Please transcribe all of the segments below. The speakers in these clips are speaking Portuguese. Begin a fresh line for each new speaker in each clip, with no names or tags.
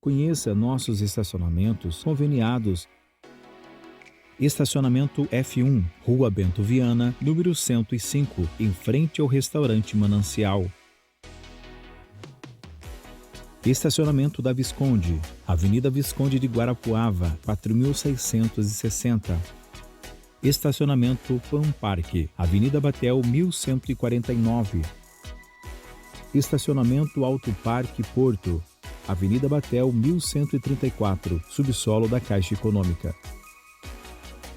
Conheça nossos estacionamentos conveniados. Estacionamento F1, Rua Bento Viana, número 105, em frente ao restaurante Manancial. Estacionamento da Visconde, Avenida Visconde de Guarapuava, 4660. Estacionamento Pan Parque, Avenida Batel 1149. Estacionamento Alto Parque Porto, Avenida Batel 1134, subsolo da Caixa Econômica.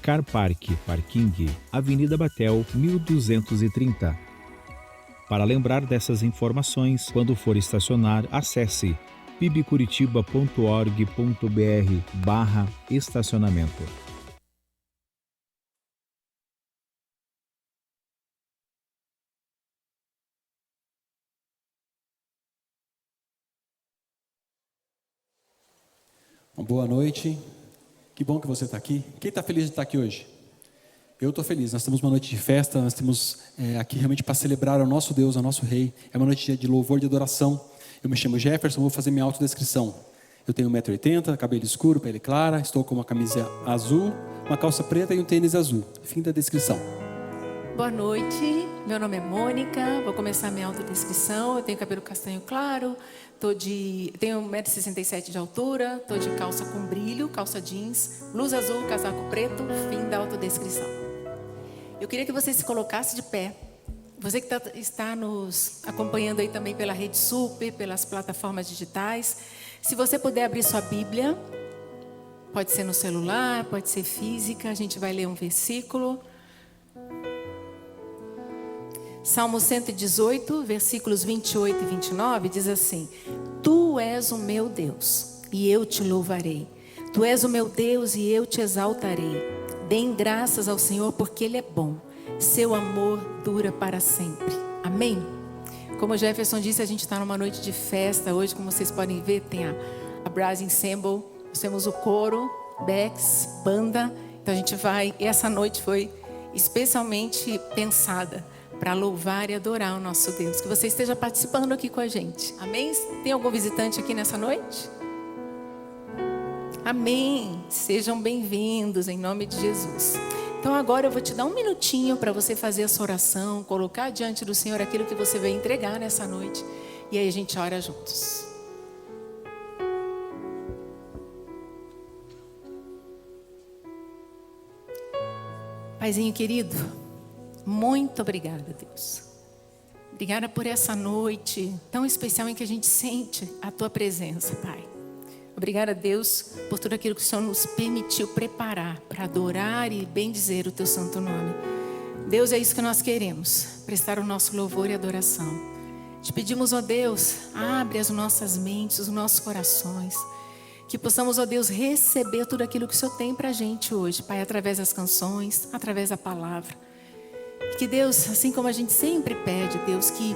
Car Park Parking, Avenida Batel 1230. Para lembrar dessas informações, quando for estacionar, acesse pibcuritiba.org.br/estacionamento.
Boa noite, que bom que você está aqui. Quem está feliz de estar aqui hoje? Eu estou feliz, nós temos uma noite de festa, nós temos aqui realmente para celebrar o nosso Deus, o nosso Rei. É uma noite de louvor, de adoração. Eu me chamo Jefferson, vou fazer minha autodescrição. Eu tenho 1,80 m, cabelo escuro, pele clara, estou com uma camisa azul, uma calça preta e um tênis azul. Fim da descrição.
Boa noite, meu nome é Mônica, vou começar minha autodescrição. Eu tenho cabelo castanho claro, tenho 1,67 m de altura, estou de calça com brilho, calça jeans, blusa azul, casaco preto, fim da autodescrição. Eu queria que você se colocasse de pé. Você que está nos acompanhando aí também pela Rede Super, pelas plataformas digitais. Se você puder abrir sua Bíblia, pode ser no celular, pode ser física, a gente vai ler um versículo. Salmo 118, versículos 28 e 29, diz assim: Tu és o meu Deus, e eu te louvarei. Tu és o meu Deus, e eu te exaltarei. Deem graças ao Senhor, porque Ele é bom. Seu amor dura para sempre. Amém? Como o Jefferson disse, a gente está numa noite de festa. Hoje, como vocês podem ver, tem a Brass Ensemble. Nós temos o coro, Bex, banda. Então a gente vai... E essa noite foi especialmente pensada para louvar e adorar o nosso Deus. Que você esteja participando aqui com a gente. Amém? Tem algum visitante aqui nessa noite? Amém. Sejam bem-vindos em nome de Jesus. Então agora eu vou te dar um minutinho para você fazer essa oração, colocar diante do Senhor aquilo que você vai entregar nessa noite. E aí a gente ora juntos. Paizinho querido, muito obrigada, Deus. Obrigada por essa noite tão especial em que a gente sente a Tua presença, Pai. Obrigada, Deus, por tudo aquilo que o Senhor nos permitiu preparar para adorar e bendizer o Teu santo nome. Deus, é isso que nós queremos, prestar o nosso louvor e adoração. Te pedimos, ó Deus, abre as nossas mentes, os nossos corações, que possamos, ó Deus, receber tudo aquilo que o Senhor tem para a gente hoje, Pai, através das canções, através da palavra. Que Deus, assim como a gente sempre pede, Deus, que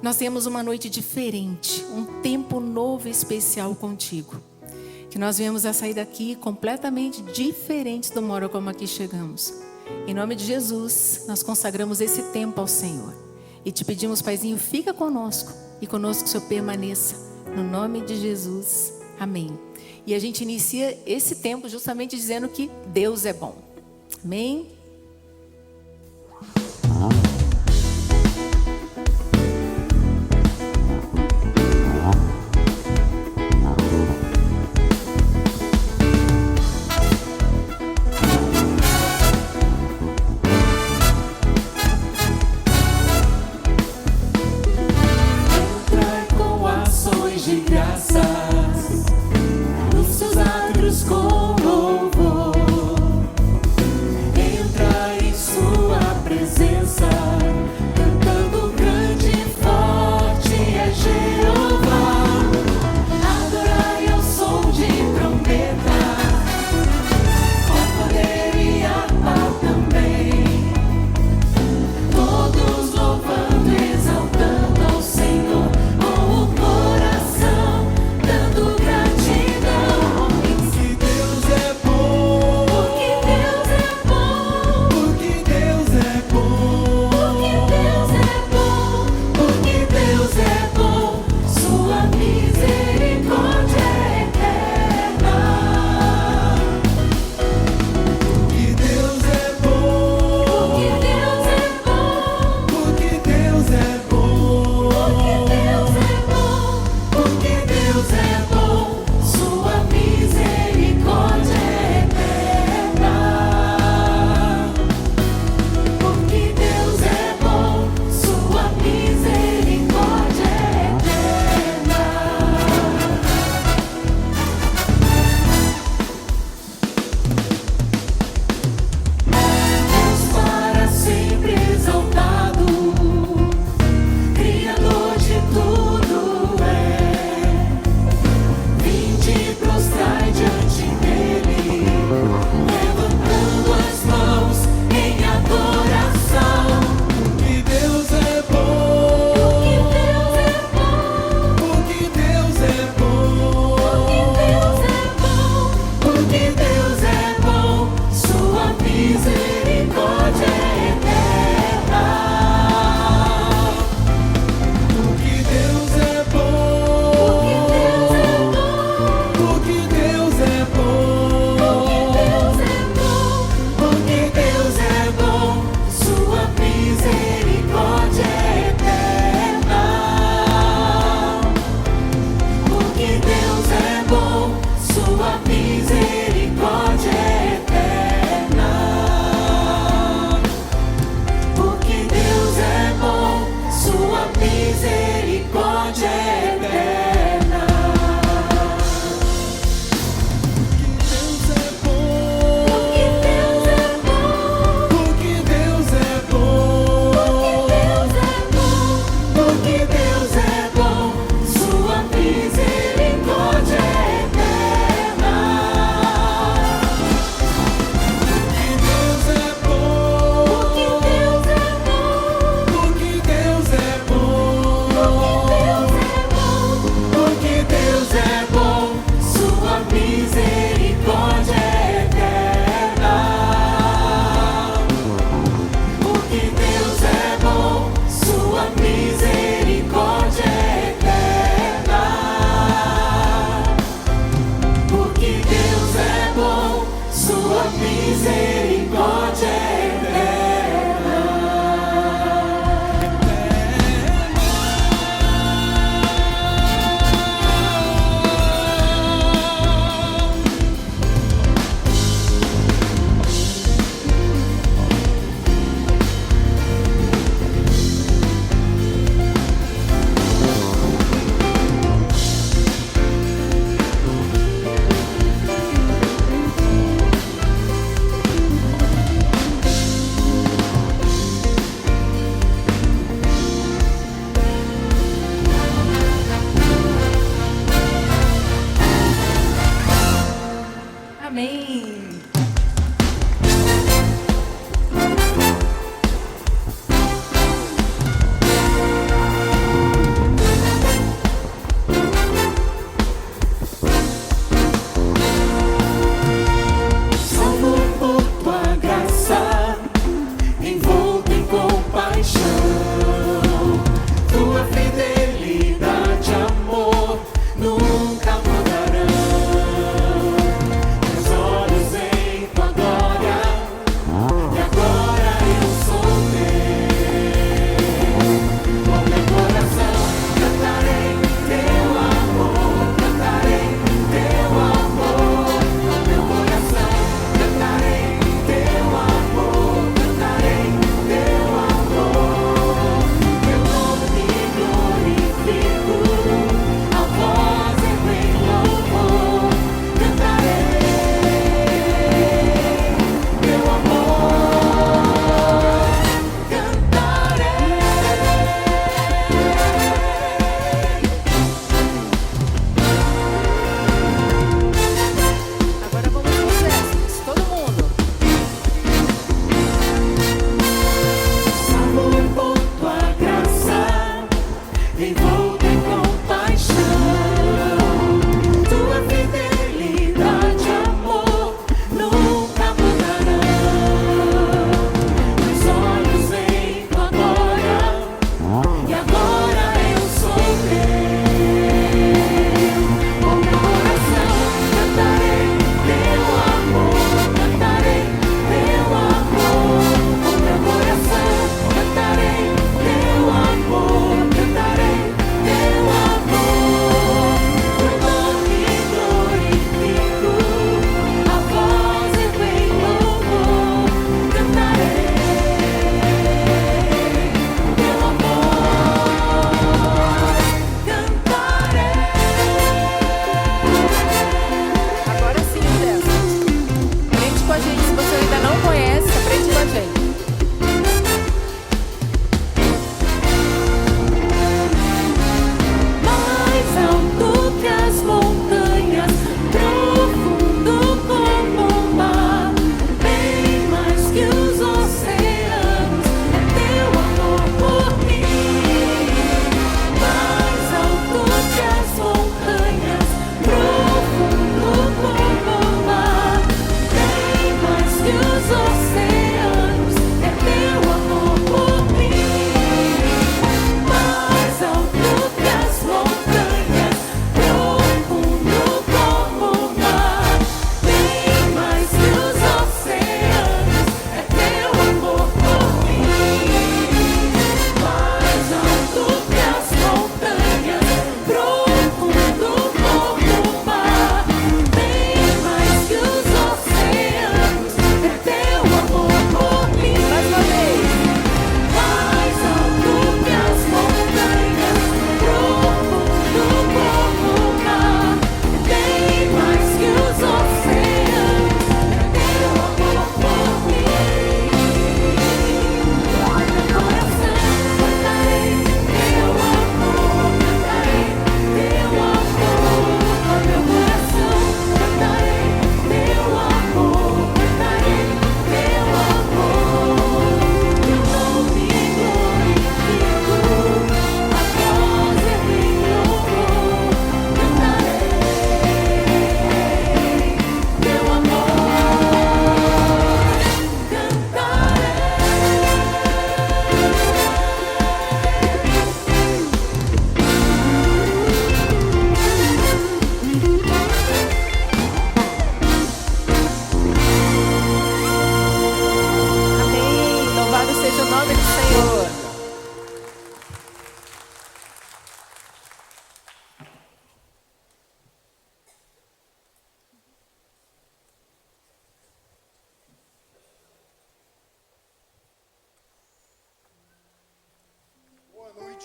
nós tenhamos uma noite diferente, um tempo novo e especial contigo. Que nós venhamos a sair daqui completamente diferentes do modo como aqui chegamos. Em nome de Jesus, nós consagramos esse tempo ao Senhor. E te pedimos, Paizinho, fica conosco e conosco que o Senhor permaneça. No nome de Jesus, amém. E a gente inicia esse tempo justamente dizendo que Deus é bom. Amém?
Nos seus átrios com louvor, entra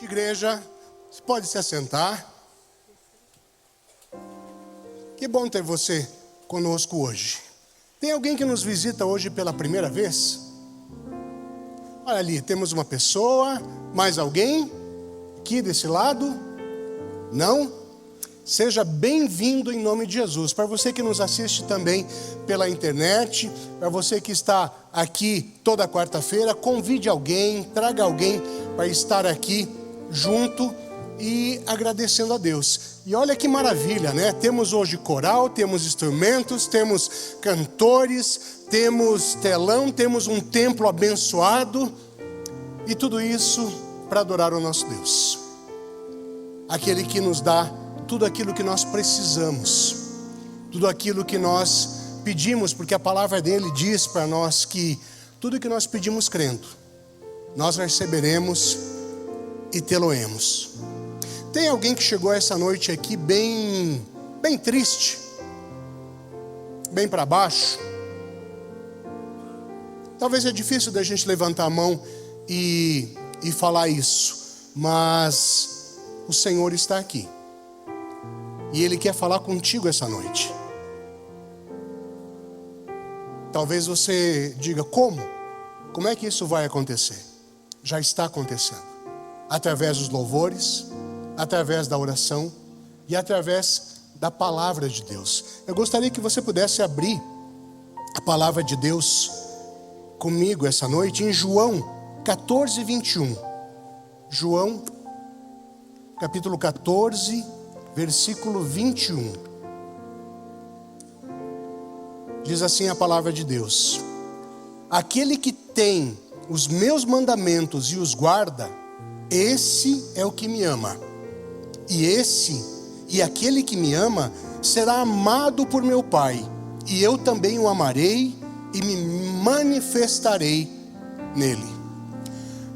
Igreja, você pode se assentar. Que bom ter você conosco hoje. Tem alguém que nos visita hoje pela primeira vez? Olha ali, temos uma pessoa, mais alguém? Aqui desse lado? Não? Seja bem-vindo em nome de Jesus. Para você que nos assiste também pela internet, para você que está aqui toda quarta-feira, convide alguém, traga alguém para estar aqui junto e agradecendo a Deus. E olha que maravilha, né? Temos hoje coral, temos instrumentos, temos cantores, temos telão, temos um templo abençoado, e tudo isso para adorar o nosso Deus, aquele que nos dá tudo aquilo que nós precisamos, tudo aquilo que nós pedimos, porque a palavra dele diz para nós que tudo que nós pedimos crendo, nós receberemos e tê-lo-emos. Tem alguém que chegou essa noite aqui bem triste, bem para baixo? Talvez é difícil da gente levantar a mão e falar isso, mas o Senhor está aqui. E Ele quer falar contigo essa noite. Talvez você diga, como? Como é que isso vai acontecer? Já está acontecendo. Através dos louvores, através da oração e através da palavra de Deus. Eu gostaria que você pudesse abrir a palavra de Deus comigo essa noite em João 14, 21. João, capítulo 14, versículo 21. Diz assim a palavra de Deus: aquele que tem os meus mandamentos e os guarda, esse é o que me ama. E aquele que me ama será amado por meu Pai, e eu também o amarei e me manifestarei nele.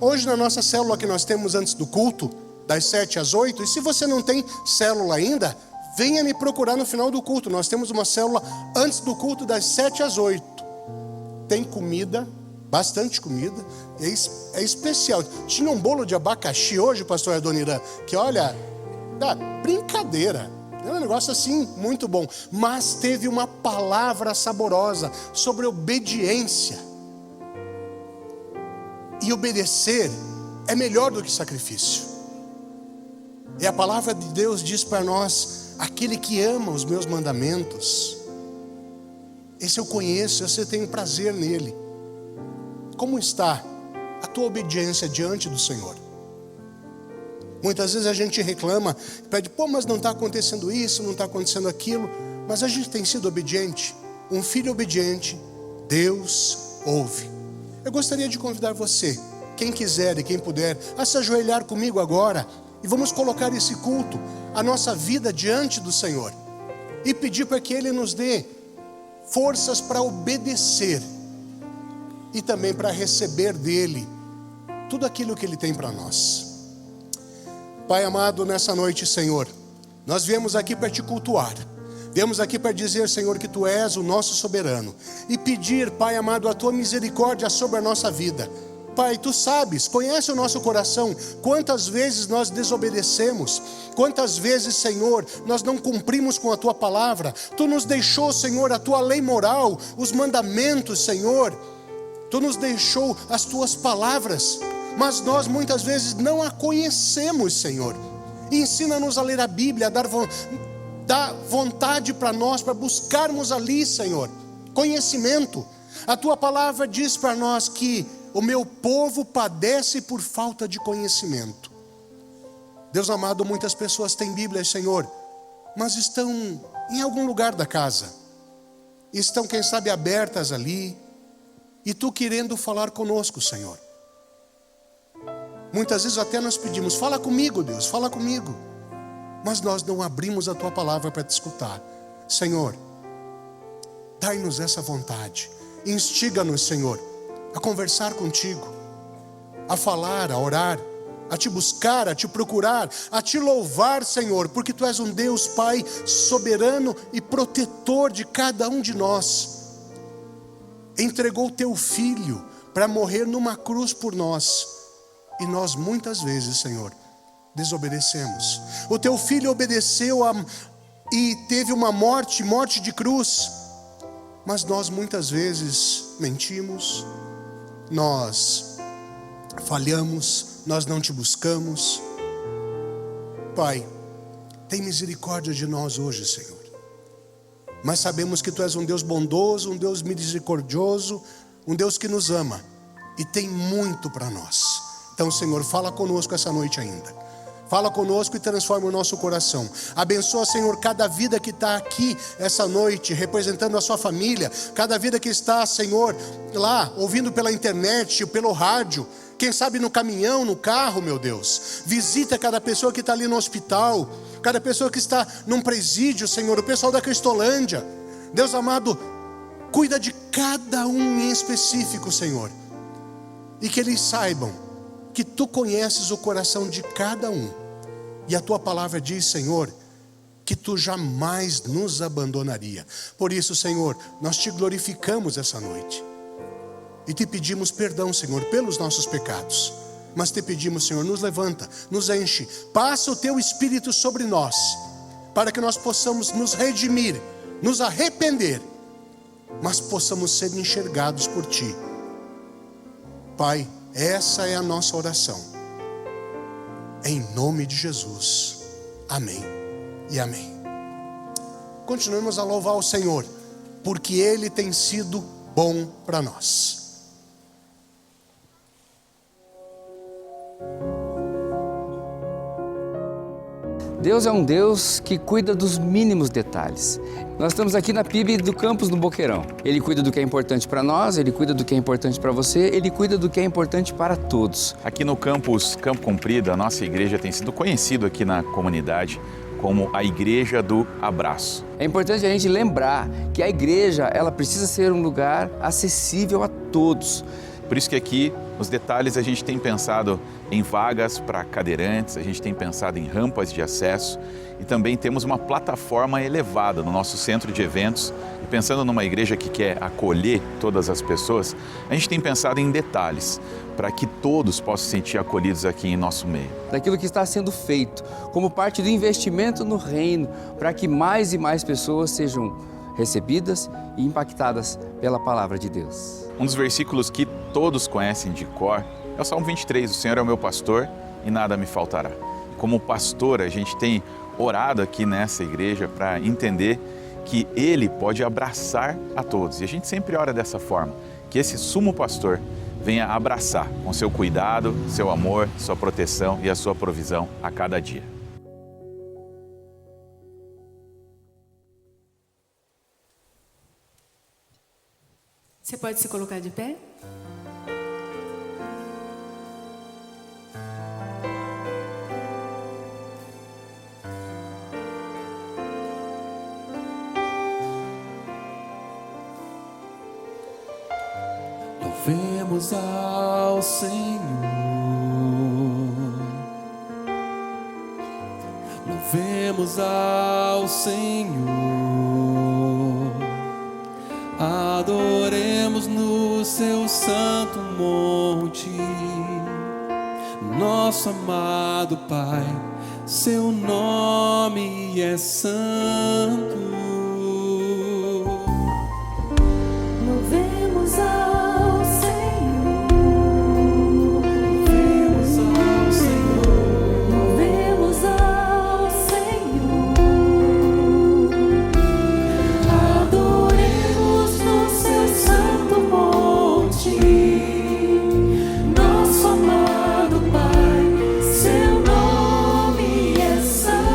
Hoje na nossa célula que nós temos antes do culto, das 7 às 8, e se você não tem célula ainda, venha me procurar no final do culto. Nós temos uma célula antes do culto das 7 às 8. Tem comida, bastante comida, é especial. Tinha um bolo de abacaxi hoje, pastor Adoniran, que olha, brincadeira. É um negócio assim, muito bom. Mas teve uma palavra saborosa sobre obediência. E obedecer é melhor do que sacrifício. E a palavra de Deus diz para nós: aquele que ama os meus mandamentos, esse eu conheço, esse eu tenho prazer nele. Como está a tua obediência diante do Senhor? Muitas vezes a gente reclama, pede, mas não está acontecendo isso, não está acontecendo aquilo. Mas a gente tem sido obediente. Um filho obediente, Deus ouve. Eu gostaria de convidar você, quem quiser e quem puder, a se ajoelhar comigo agora. E vamos colocar esse culto, a nossa vida diante do Senhor. E pedir para que Ele nos dê forças para obedecer. E também para receber dEle tudo aquilo que Ele tem para nós. Pai amado, nessa noite, Senhor, nós viemos aqui para te cultuar. Viemos aqui para dizer, Senhor, que Tu és o nosso soberano. E pedir, Pai amado, a Tua misericórdia sobre a nossa vida. Pai, Tu sabes, conhece o nosso coração, quantas vezes nós desobedecemos, quantas vezes, Senhor, nós não cumprimos com a Tua palavra. Tu nos deixou, Senhor, a Tua lei moral, os mandamentos, Senhor. Tu nos deixou as Tuas palavras, mas nós muitas vezes não a conhecemos, Senhor. Ensina-nos a ler a Bíblia, dá vontade para nós, para buscarmos ali, Senhor, conhecimento. A Tua palavra diz para nós que o meu povo padece por falta de conhecimento. Deus amado, muitas pessoas têm Bíblia, Senhor, mas estão em algum lugar da casa. Estão, quem sabe, abertas ali. E Tu querendo falar conosco, Senhor. Muitas vezes até nós pedimos, fala comigo, Deus, fala comigo. Mas nós não abrimos a Tua palavra para te escutar. Senhor, dai-nos essa vontade. Instiga-nos, Senhor, a conversar contigo, a falar, a orar, a te buscar, a te procurar, a te louvar, Senhor, porque Tu és um Deus, Pai, soberano e protetor de cada um de nós. Entregou Teu Filho para morrer numa cruz por nós. E nós muitas vezes, Senhor, desobedecemos. O teu filho obedeceu e teve uma morte de cruz. Mas nós muitas vezes mentimos, nós falhamos, nós não te buscamos. Pai, tem misericórdia de nós hoje, Senhor. Mas sabemos que Tu és um Deus bondoso, um Deus misericordioso, um Deus que nos ama e tem muito para nós. Então, Senhor, fala conosco essa noite ainda. Fala conosco e transforma o nosso coração. Abençoa, Senhor, cada vida que está aqui essa noite, representando a sua família. Cada vida que está, Senhor, lá, ouvindo pela internet, pelo rádio. Quem sabe no caminhão, no carro, meu Deus. Visita cada pessoa que está ali no hospital. Cada pessoa que está num presídio, Senhor. O pessoal da Cristolândia. Deus amado, cuida de cada um em específico, Senhor. E que eles saibam que Tu conheces o coração de cada um. E a Tua palavra diz, Senhor, que Tu jamais nos abandonaria. Por isso, Senhor, nós Te glorificamos essa noite. E Te pedimos perdão, Senhor, pelos nossos pecados. Mas Te pedimos, Senhor, nos levanta, nos enche. Passa o Teu Espírito sobre nós, para que nós possamos nos redimir, nos arrepender, mas possamos ser enxergados por Ti. Pai, essa é a nossa oração. Em nome de Jesus. Amém e amém. Continuemos a louvar o Senhor, porque Ele tem sido bom para nós.
Deus é um Deus que cuida dos mínimos detalhes. Nós estamos aqui na PIB do campus no Boqueirão. Ele cuida do que é importante para nós, Ele cuida do que é importante para você, Ele cuida do que é importante para todos.
Aqui no campus Campo Comprido, a nossa igreja tem sido conhecido aqui na comunidade como a Igreja do Abraço.
É importante a gente lembrar que a igreja, ela precisa ser um lugar acessível a todos.
Por isso que aqui, os detalhes, a gente tem pensado em vagas para cadeirantes, a gente tem pensado em rampas de acesso e também temos uma plataforma elevada no nosso centro de eventos. E pensando numa igreja que quer acolher todas as pessoas, a gente tem pensado em detalhes para que todos possam se sentir acolhidos aqui em nosso meio.
Daquilo que está sendo feito como parte do investimento no reino, para que mais e mais pessoas sejam recebidas e impactadas pela palavra de Deus.
Um dos versículos que todos conhecem de cor é o Salmo 23, o Senhor é o meu pastor e nada me faltará. Como pastor, a gente tem orado aqui nessa igreja para entender que Ele pode abraçar a todos. E a gente sempre ora dessa forma, que esse sumo pastor venha abraçar com seu cuidado, seu amor, sua proteção e a sua provisão a cada dia.
Você pode se colocar de pé?
Louvemos ao Senhor, louvemos ao Senhor, adoremos no seu santo monte, nosso amado Pai, seu nome é santo.
Louvemos ao Senhor, louvemos ao Senhor, adoremos no seu santo monte, nosso amado Pai, seu nome é santo.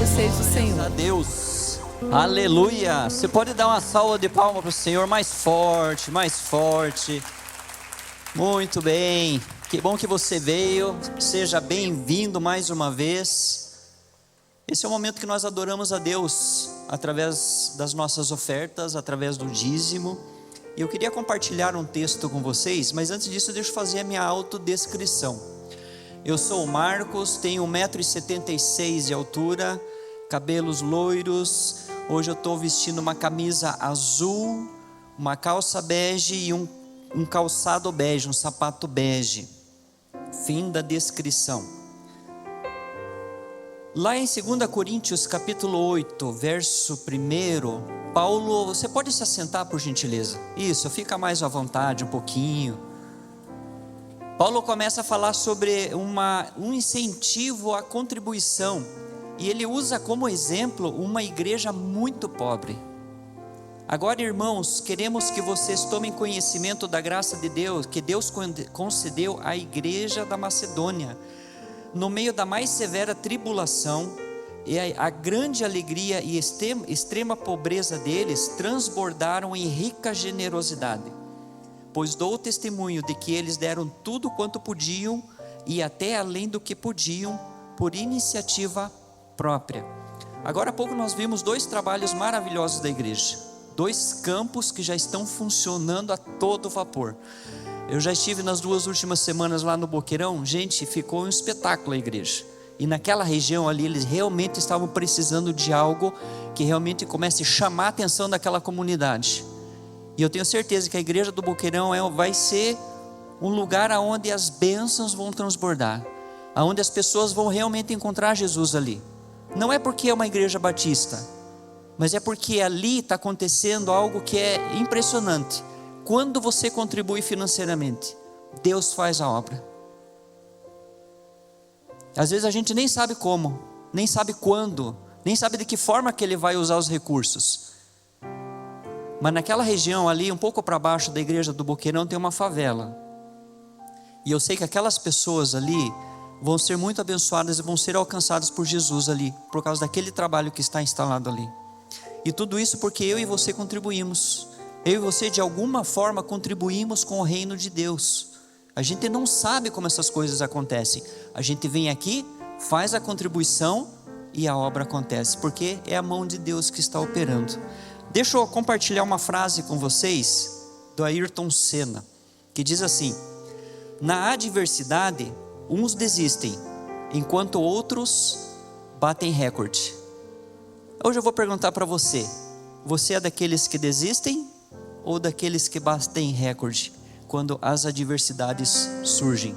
Louvado seja o Senhor.
A Deus, aleluia. Você pode dar uma salva de palmas para o Senhor mais forte, mais forte. Muito bem, que bom que você veio, seja bem-vindo mais uma vez. Esse é o momento que nós adoramos a Deus, através das nossas ofertas, através do dízimo. E eu queria compartilhar um texto com vocês, mas antes disso deixa eu fazer a minha autodescrição. Eu sou o Marcos, tenho 1,76 m de altura, cabelos loiros. Hoje eu estou vestindo uma camisa azul, uma calça bege e um calçado bege, um sapato bege. Fim da descrição. Lá em 2 Coríntios capítulo 8, verso 1, Paulo, você pode se assentar por gentileza? Isso, fica mais à vontade um pouquinho. Paulo começa a falar sobre um incentivo à contribuição. E ele usa como exemplo uma igreja muito pobre. Agora, irmãos, queremos que vocês tomem conhecimento da graça de Deus, que Deus concedeu à igreja da Macedônia, no meio da mais severa tribulação, e a grande alegria e extrema pobreza deles transbordaram em rica generosidade. Pois dou testemunho de que eles deram tudo quanto podiam, e até além do que podiam, por iniciativa própria. Agora há pouco nós vimos 2 trabalhos maravilhosos da igreja, 2 campos que já estão funcionando a todo vapor. Eu já estive nas 2 últimas semanas lá no Boqueirão. Gente, ficou um espetáculo a igreja. E naquela região ali, eles realmente estavam precisando de algo que realmente comece a chamar a atenção daquela comunidade. E eu tenho certeza que a igreja do Boqueirão vai ser um lugar onde as bênçãos vão transbordar, onde as pessoas vão realmente encontrar Jesus ali. Não é porque é uma igreja batista, mas é porque ali está acontecendo algo que é impressionante. Quando você contribui financeiramente, Deus faz a obra. Às vezes a gente nem sabe como, nem sabe quando, nem sabe de que forma que Ele vai usar os recursos. Mas naquela região ali, um pouco para baixo da igreja do Boqueirão, tem uma favela. E eu sei que aquelas pessoas ali vão ser muito abençoadas e vão ser alcançadas por Jesus ali, por causa daquele trabalho que está instalado ali. E tudo isso porque eu e você contribuímos. Eu e você de alguma forma contribuímos com o reino de Deus. A gente não sabe como essas coisas acontecem. A gente vem aqui, faz a contribuição e a obra acontece, porque é a mão de Deus que está operando. Deixa eu compartilhar uma frase com vocês do Ayrton Senna, que diz assim: na adversidade, uns desistem, enquanto outros batem recorde. Hoje eu vou perguntar para você: você é daqueles que desistem ou daqueles que batem recorde quando as adversidades surgem?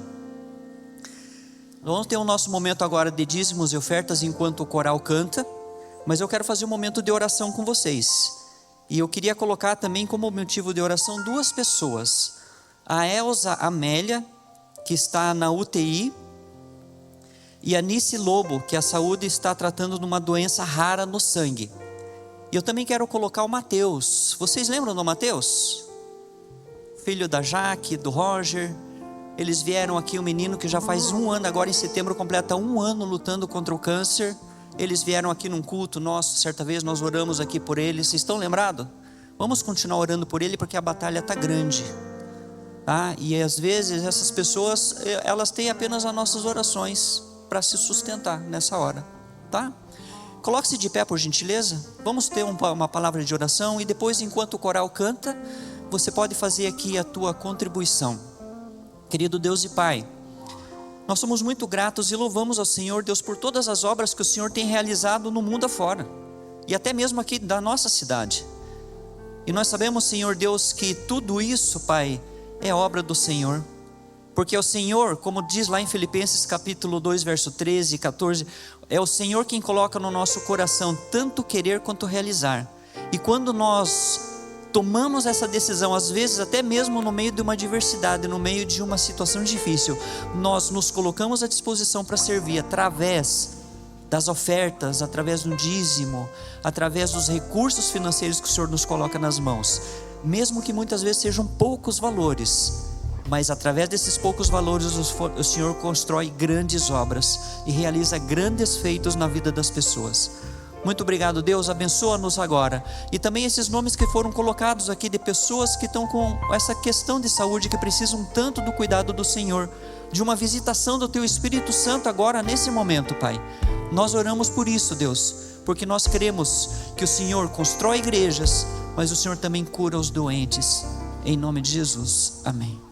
Vamos ter o nosso momento agora de dízimos e ofertas enquanto o coral canta, mas eu quero fazer um momento de oração com vocês. E eu queria colocar também como motivo de oração 2 pessoas: a Elza Amélia, que está na UTI, e a Nice Lobo, que a saúde está tratando de uma doença rara no sangue. E eu também quero colocar o Mateus. Vocês lembram do Mateus? Filho da Jaque, do Roger. Eles vieram aqui, um menino que já faz 1 ano, agora em setembro completa 1 ano lutando contra o câncer. Eles vieram aqui num culto nosso, certa vez nós oramos aqui por eles. Vocês estão lembrados? Vamos continuar orando por ele, porque a batalha está grande. E às vezes essas pessoas, elas têm apenas as nossas orações para se sustentar nessa hora, tá? Coloque-se de pé, por gentileza. Vamos ter uma palavra de oração, e depois, enquanto o coral canta, você pode fazer aqui a tua contribuição. Querido Deus e Pai, nós somos muito gratos e louvamos ao Senhor, Deus, por todas as obras que o Senhor tem realizado no mundo afora, e até mesmo aqui da nossa cidade. E nós sabemos, Senhor Deus, que tudo isso, Pai, é obra do Senhor, porque é o Senhor, como diz lá em Filipenses capítulo 2, verso 13 e 14, é o Senhor quem coloca no nosso coração tanto querer quanto realizar. E quando nós tomamos essa decisão, às vezes até mesmo no meio de uma adversidade, no meio de uma situação difícil, nós nos colocamos à disposição para servir através das ofertas, através do dízimo, através dos recursos financeiros que o Senhor nos coloca nas mãos, mesmo que muitas vezes sejam poucos valores. mas através desses poucos valores o Senhor constrói grandes obras e realiza grandes feitos na vida das pessoas. Muito obrigado, Deus, abençoa-nos agora. E também esses nomes que foram colocados aqui de pessoas que estão com essa questão de saúde, que precisam tanto do cuidado do Senhor, de uma visitação do Teu Espírito Santo agora, nesse momento, Pai. Nós oramos por isso, Deus, porque nós cremos que o Senhor constrói igrejas, mas o Senhor também cura os doentes. Em nome de Jesus, amém.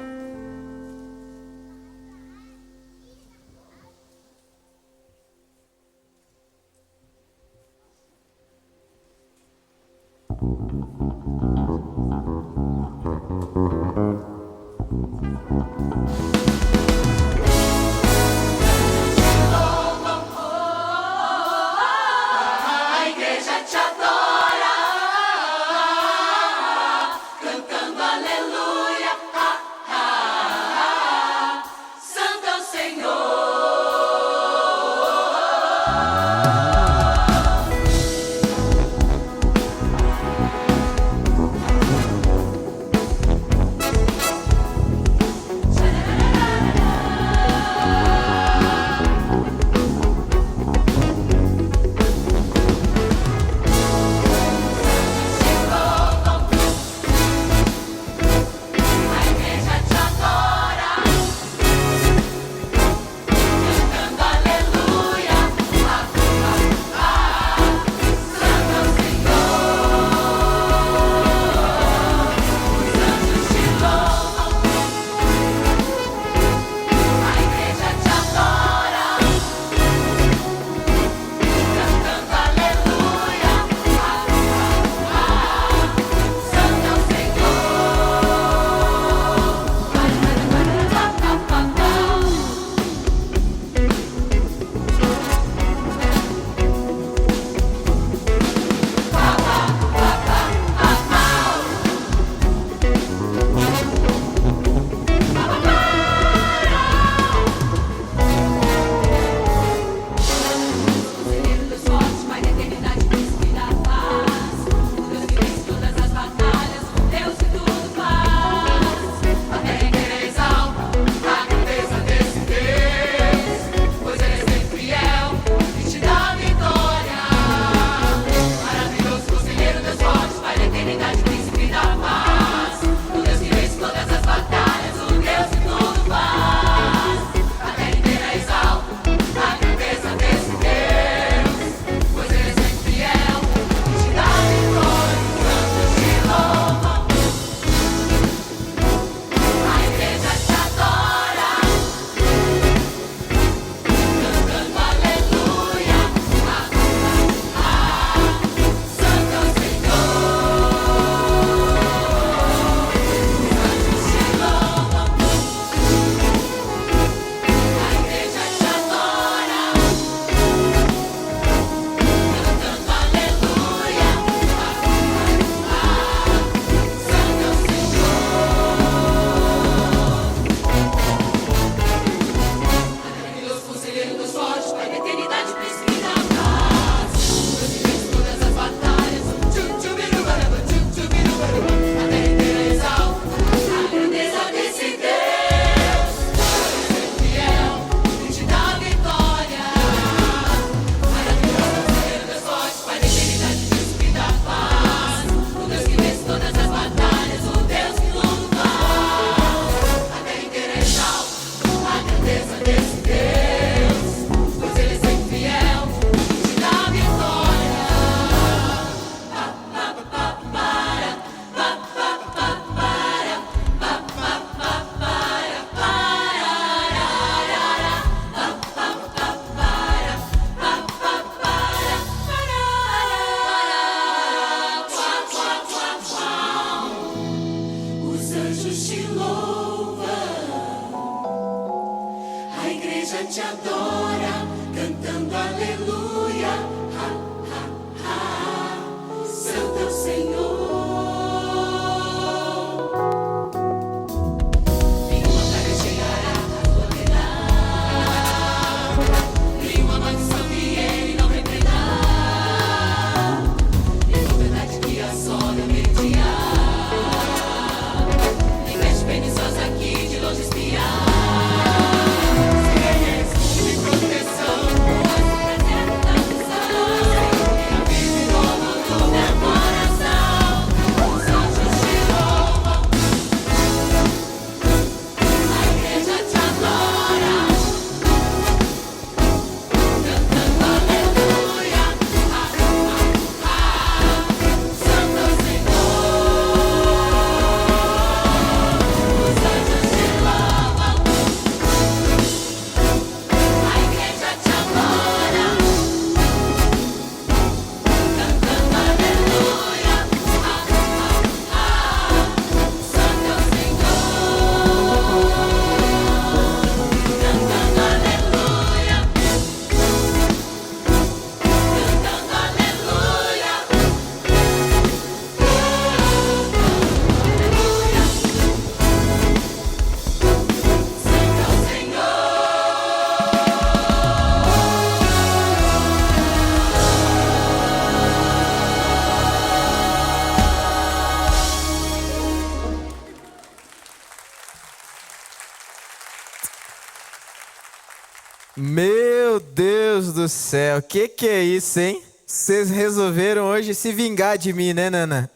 Meu Deus do céu, que é isso, hein? Vocês resolveram hoje se vingar de mim, né, Nana?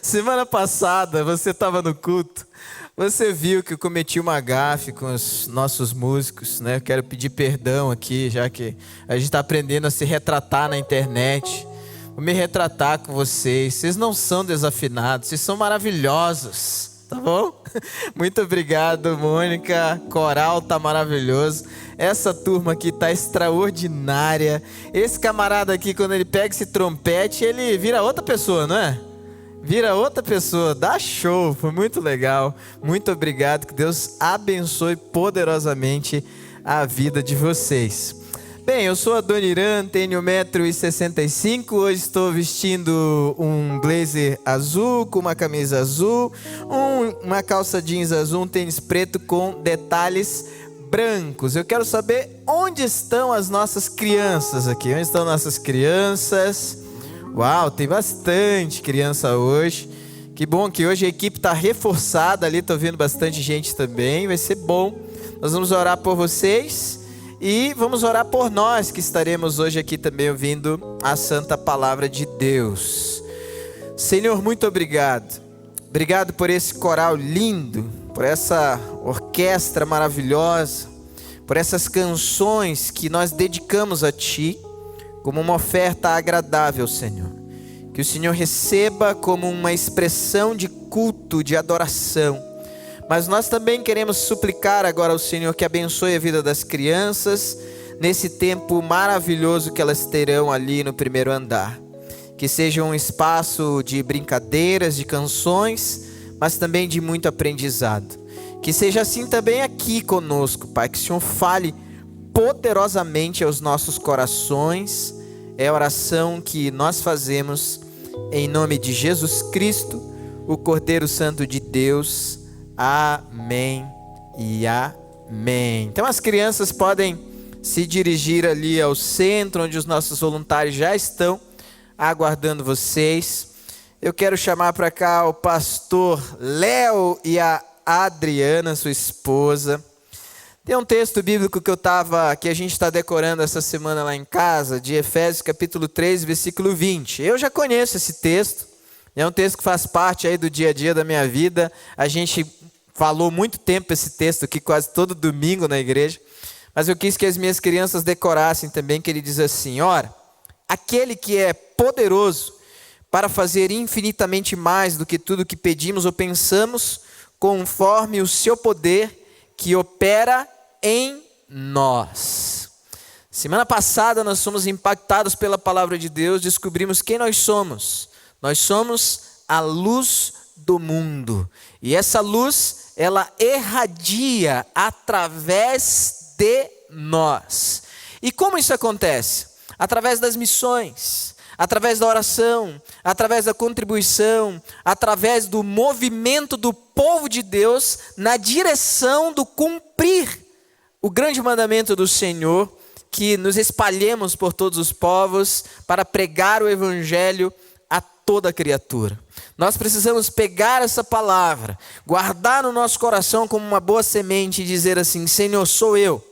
Semana passada você estava no culto, você viu que eu cometi uma gafe com os nossos músicos, né? Eu quero pedir perdão aqui, já que a gente está aprendendo a se retratar na internet. Vou me retratar com vocês. Vocês não são desafinados, vocês são maravilhosos, tá bom? Muito obrigado, Mônica. Coral tá maravilhoso. Essa turma aqui tá extraordinária. Esse camarada aqui, quando ele pega esse trompete, ele vira outra pessoa, não é? Vira outra pessoa, dá show, foi muito legal. Muito obrigado, que Deus abençoe poderosamente a vida de vocês. Bem, eu sou a Dona Irã, tenho 1,65 m, hoje estou vestindo um blazer azul com uma camisa azul, uma calça jeans azul, um tênis preto com detalhes brancos. Eu quero saber onde estão as nossas crianças aqui, onde estão nossas crianças? Uau, tem bastante criança hoje. Que bom que hoje a equipe está reforçada ali, estou vendo bastante gente também, vai ser bom. Nós vamos orar por vocês e vamos orar por nós que estaremos hoje aqui também ouvindo a santa palavra de Deus. Senhor, muito obrigado. Obrigado por esse coral lindo, por essa orquestra maravilhosa, por essas canções que nós dedicamos a Ti, como uma oferta agradável, Senhor. Que o Senhor receba como uma expressão de culto, de adoração. Mas nós também queremos suplicar agora ao Senhor que abençoe a vida das crianças nesse tempo maravilhoso que elas terão ali no primeiro andar. Que seja um espaço de brincadeiras, de canções, mas também de muito aprendizado. Que seja assim também aqui conosco, Pai. Que o Senhor fale poderosamente aos nossos corações. É a oração que nós fazemos em nome de Jesus Cristo, o Cordeiro Santo de Deus. Amém e amém. Então as crianças podem se dirigir ali ao centro, onde os nossos voluntários já estão aguardando vocês. Eu quero chamar para cá o pastor Léo e a Adriana, sua esposa. Tem um texto bíblico que a gente está decorando essa semana lá em casa, de Efésios capítulo 3, versículo 20. Eu já conheço esse texto, é um texto que faz parte aí do dia a dia da minha vida. A gente falou muito tempo esse texto aqui, quase todo domingo na igreja. Mas eu quis que as minhas crianças decorassem também, que ele diz assim: ora, aquele que é poderoso para fazer infinitamente mais do que tudo que pedimos ou pensamos, conforme o seu poder que opera em nós. Semana passada nós fomos impactados pela palavra de Deus, descobrimos quem nós somos. Nós somos a luz do mundo. E essa luz, ela irradia através de nós. E como isso acontece? Através das missões, através da oração, através da contribuição, através do movimento do povo de Deus na direção do cumprir o grande mandamento do Senhor, que nos espalhemos por todos os povos para pregar o evangelho a toda criatura. Nós precisamos pegar essa palavra, guardar no nosso coração como uma boa semente e dizer assim: Senhor, sou eu,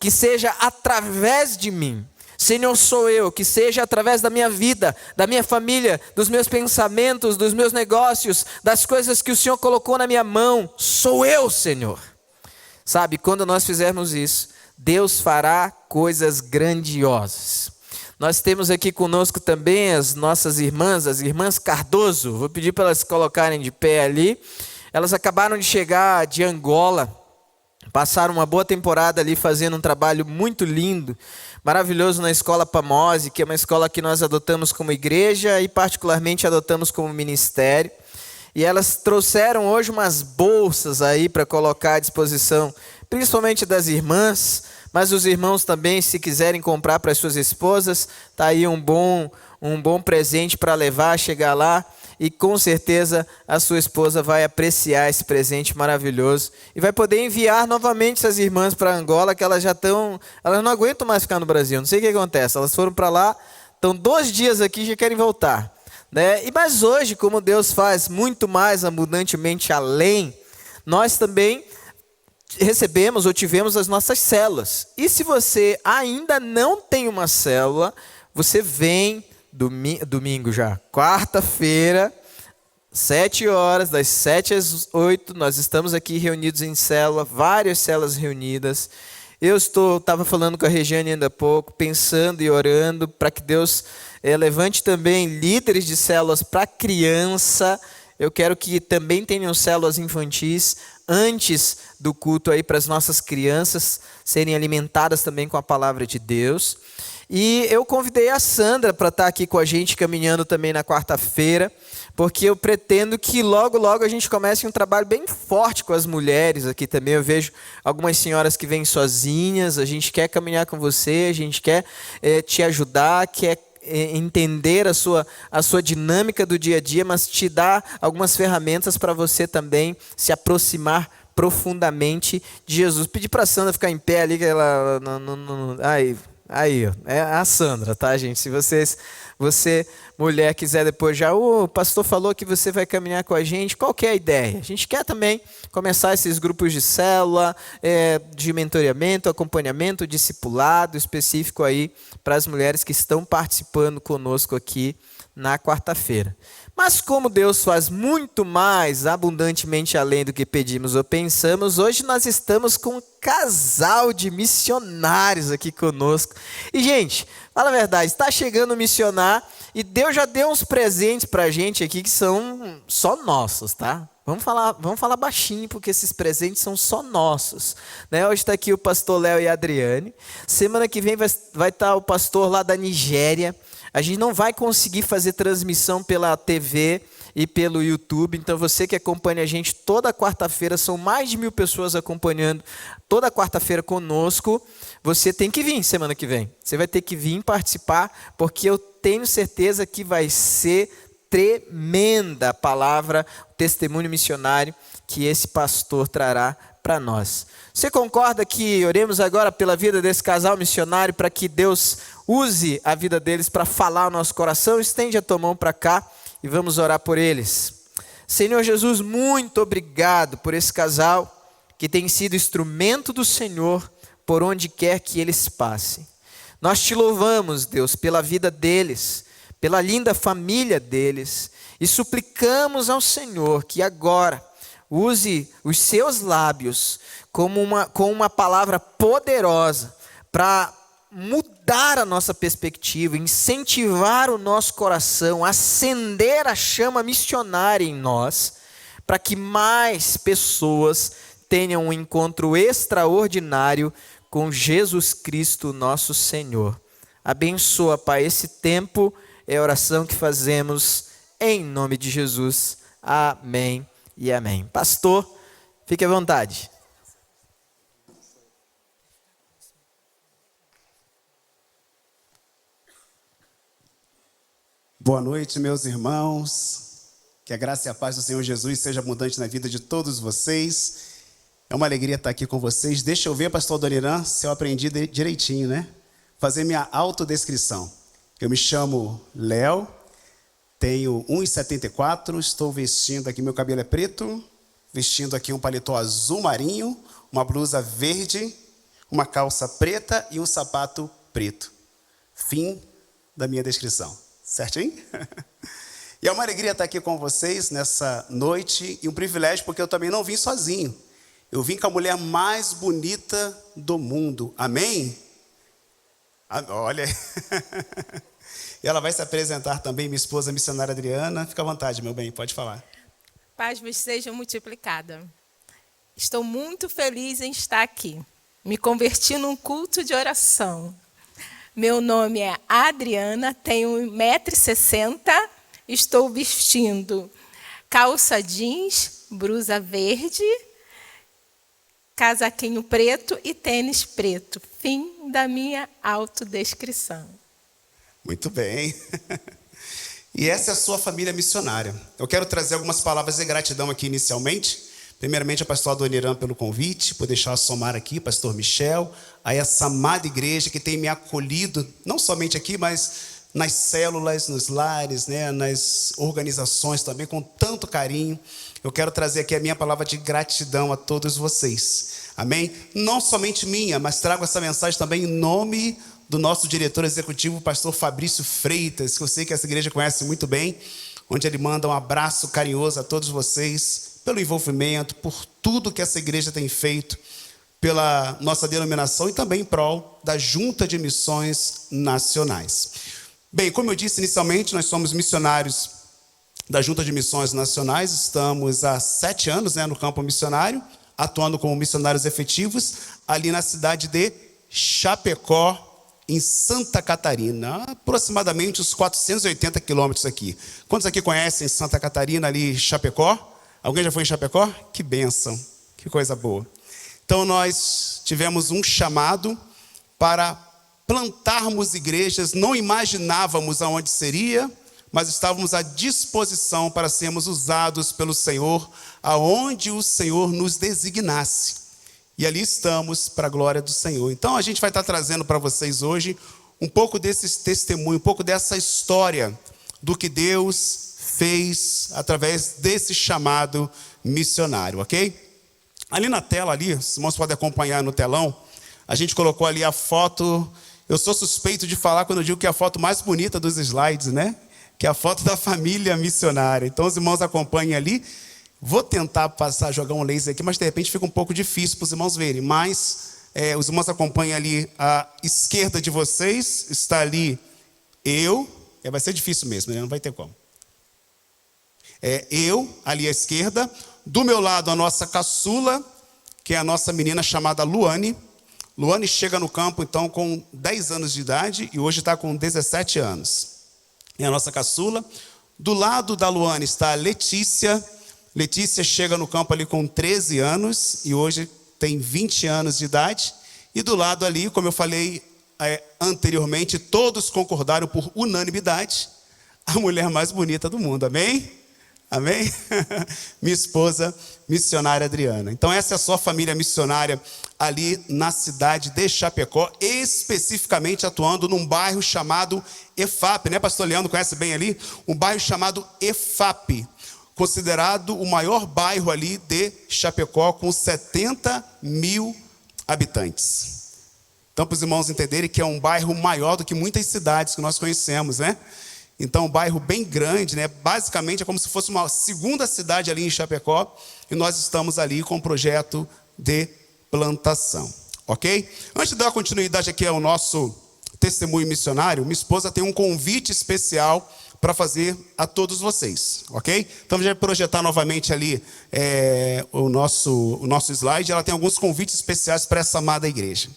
que seja através de mim. Senhor, sou eu, que seja através da minha vida, da minha família, dos meus pensamentos, dos meus negócios, das coisas que o Senhor colocou na minha mão. Sou eu, Senhor. Sabe, quando nós fizermos isso, Deus fará coisas grandiosas. Nós temos aqui conosco também as nossas irmãs, as irmãs Cardoso. Vou pedir para elas se colocarem de pé ali. Elas acabaram de chegar de Angola. Passaram uma boa temporada ali fazendo um trabalho muito lindo, maravilhoso na escola Pamose, que é uma escola que nós adotamos como igreja e particularmente adotamos como ministério. E elas trouxeram hoje umas bolsas aí para colocar à disposição, principalmente das irmãs, mas os irmãos também, se quiserem comprar para as suas esposas, tá aí um bom presente para levar, chegar lá. E com certeza a sua esposa vai apreciar esse presente maravilhoso e vai poder enviar novamente essas irmãs para Angola, que elas não aguentam mais ficar no Brasil. Não sei o que acontece, elas foram para lá, estão 2 dias aqui e já querem voltar, né? Mas hoje, como Deus faz muito mais abundantemente além, nós também recebemos ou tivemos as nossas células. E se você ainda não tem uma célula, você vem domingo já, quarta-feira, 7 horas, das 7 às 8, nós estamos aqui reunidos em célula, várias células reunidas. Eu estava falando com a Regiane ainda há pouco, pensando e orando para que Deus levante também líderes de células para criança. Eu quero que também tenham células infantis antes do culto aí, para as nossas crianças serem alimentadas também com a palavra de Deus. E eu convidei a Sandra para estar aqui com a gente, caminhando também na quarta-feira, porque eu pretendo que logo, logo a gente comece um trabalho bem forte com as mulheres aqui também. Eu vejo algumas senhoras que vêm sozinhas, a gente quer caminhar com você, a gente quer te ajudar, quer entender a sua dinâmica do dia a dia, mas te dar algumas ferramentas para você também se aproximar profundamente de Jesus. Pedi para a Sandra ficar em pé ali, que ela... Aí, é a Sandra, tá, gente? Se você, mulher, quiser depois já, o pastor falou que você vai caminhar com a gente, qual que é a ideia? A gente quer também começar esses grupos de célula, de mentoreamento, acompanhamento, discipulado específico aí para as mulheres que estão participando conosco aqui na quarta-feira. Mas como Deus faz muito mais abundantemente além do que pedimos ou pensamos, hoje nós estamos com um casal de missionários aqui conosco. E, gente, fala a verdade, está chegando o missionário e Deus já deu uns presentes para a gente aqui que são só nossos, tá? Vamos falar baixinho, porque esses presentes são só nossos. Né? Hoje está aqui o pastor Léo e a Adriane. Semana que vem vai estar o pastor lá da Nigéria. A gente não vai conseguir fazer transmissão pela TV e pelo YouTube, então você que acompanha a gente toda quarta-feira, são mais de 1.000 pessoas acompanhando toda quarta-feira conosco, você tem que vir semana que vem. Você vai ter que vir participar, porque eu tenho certeza que vai ser tremenda a palavra, o testemunho missionário que esse pastor trará para nós. Você concorda que oremos agora pela vida desse casal missionário, para que Deus use a vida deles para falar ao nosso coração? Estende a tua mão para cá e vamos orar por eles. Senhor Jesus, muito obrigado por esse casal que tem sido instrumento do Senhor por onde quer que eles passem. Nós te louvamos, Deus, pela vida deles, pela linda família deles, e suplicamos ao Senhor que agora use os seus lábios com uma palavra poderosa para mudar a nossa perspectiva, incentivar o nosso coração, acender a chama missionária em nós, para que mais pessoas tenham um encontro extraordinário com Jesus Cristo, nosso Senhor. Abençoa, Pai, esse tempo, é a oração que fazemos em nome de Jesus. Amém e amém. Pastor, fique à vontade.
Boa noite, meus irmãos. Que a graça e a paz do Senhor Jesus seja abundante na vida de todos vocês. É uma alegria estar aqui com vocês. Deixa eu ver, pastor Adoniran, se eu aprendi direitinho, né? Fazer minha autodescrição. Eu me chamo Léo, tenho 1,74, estou vestindo aqui, meu cabelo é preto, vestindo aqui um paletó azul marinho, uma blusa verde, uma calça preta e um sapato preto. Fim da minha descrição. Certinho? E é uma alegria estar aqui com vocês nessa noite e um privilégio, porque eu também não vim sozinho. Eu vim com a mulher mais bonita do mundo. Amém? Olha. E ela vai se apresentar também, minha esposa, a missionária Adriana. Fica à vontade, meu bem, pode falar.
Paz vos seja multiplicada. Estou muito feliz em estar aqui. Me converti num culto de oração. Meu nome é Adriana, tenho 1,60 m, estou vestindo calça jeans, blusa verde, casaquinho preto e tênis preto. Fim da minha autodescrição.
Muito bem. E essa é a sua família missionária. Eu quero trazer algumas palavras de gratidão aqui inicialmente. Primeiramente, a pastor Adoniran pelo convite, por deixar somar aqui, pastor Michel, a essa amada igreja que tem me acolhido, não somente aqui, mas nas células, nos lares, né, nas organizações também, com tanto carinho. Eu quero trazer aqui a minha palavra de gratidão a todos vocês. Amém? Não somente minha, mas trago essa mensagem também em nome do nosso diretor executivo, o pastor Fabrício Freitas, que eu sei que essa igreja conhece muito bem, onde ele manda um abraço carinhoso a todos vocês, pelo envolvimento, por tudo que essa igreja tem feito, pela nossa denominação e também em prol da Junta de Missões Nacionais. Bem, como eu disse inicialmente, nós somos missionários da Junta de Missões Nacionais, estamos há 7 anos no campo missionário, atuando como missionários efetivos, ali na cidade de Chapecó, em Santa Catarina, aproximadamente uns 480 quilômetros aqui. Quantos aqui conhecem Santa Catarina, ali Chapecó? Alguém já foi em Chapecó? Que bênção, que coisa boa. Então nós tivemos um chamado para plantarmos igrejas, não imaginávamos aonde seria, mas estávamos à disposição para sermos usados pelo Senhor, aonde o Senhor nos designasse. E ali estamos para a glória do Senhor. Então a gente vai estar trazendo para vocês hoje um pouco desse testemunho, um pouco dessa história do que Deus fez através desse chamado missionário, ok? Ali na tela, ali, os irmãos podem acompanhar no telão, a gente colocou ali a foto. Eu sou suspeito de falar quando eu digo que é a foto mais bonita dos slides, né? Que é a foto da família missionária. Então os irmãos acompanhem ali. Vou tentar jogar um laser aqui, mas de repente fica um pouco difícil para os irmãos verem. Mas os irmãos acompanham ali à esquerda de vocês, está ali eu. Vai ser difícil mesmo, né? Não vai ter como. Eu, ali à esquerda. Do meu lado, a nossa caçula, que é a nossa menina chamada Luane. Luane chega no campo, então, com 10 anos de idade e hoje está com 17 anos. É a nossa caçula. Do lado da Luane está a Letícia. Letícia chega no campo ali com 13 anos e hoje tem 20 anos de idade. E do lado ali, como eu falei anteriormente, todos concordaram por unanimidade, a mulher mais bonita do mundo, amém? Amém? Minha esposa, missionária Adriana. Então essa é a sua família missionária ali na cidade de Chapecó, especificamente atuando num bairro chamado EFAP, né? Pastor Leandro conhece bem ali? Um bairro chamado EFAP, considerado o maior bairro ali de Chapecó, com 70 mil habitantes. Então, para os irmãos entenderem que é um bairro maior do que muitas cidades que nós conhecemos, né? Então, um bairro bem grande, né? Basicamente é como se fosse uma segunda cidade ali em Chapecó, e nós estamos ali com um projeto de plantação, ok? Antes de dar continuidade aqui ao nosso testemunho missionário, minha esposa tem um convite especial para fazer a todos vocês, ok? Então, já projetar novamente ali o nosso slide. Ela tem alguns convites especiais para essa amada igreja.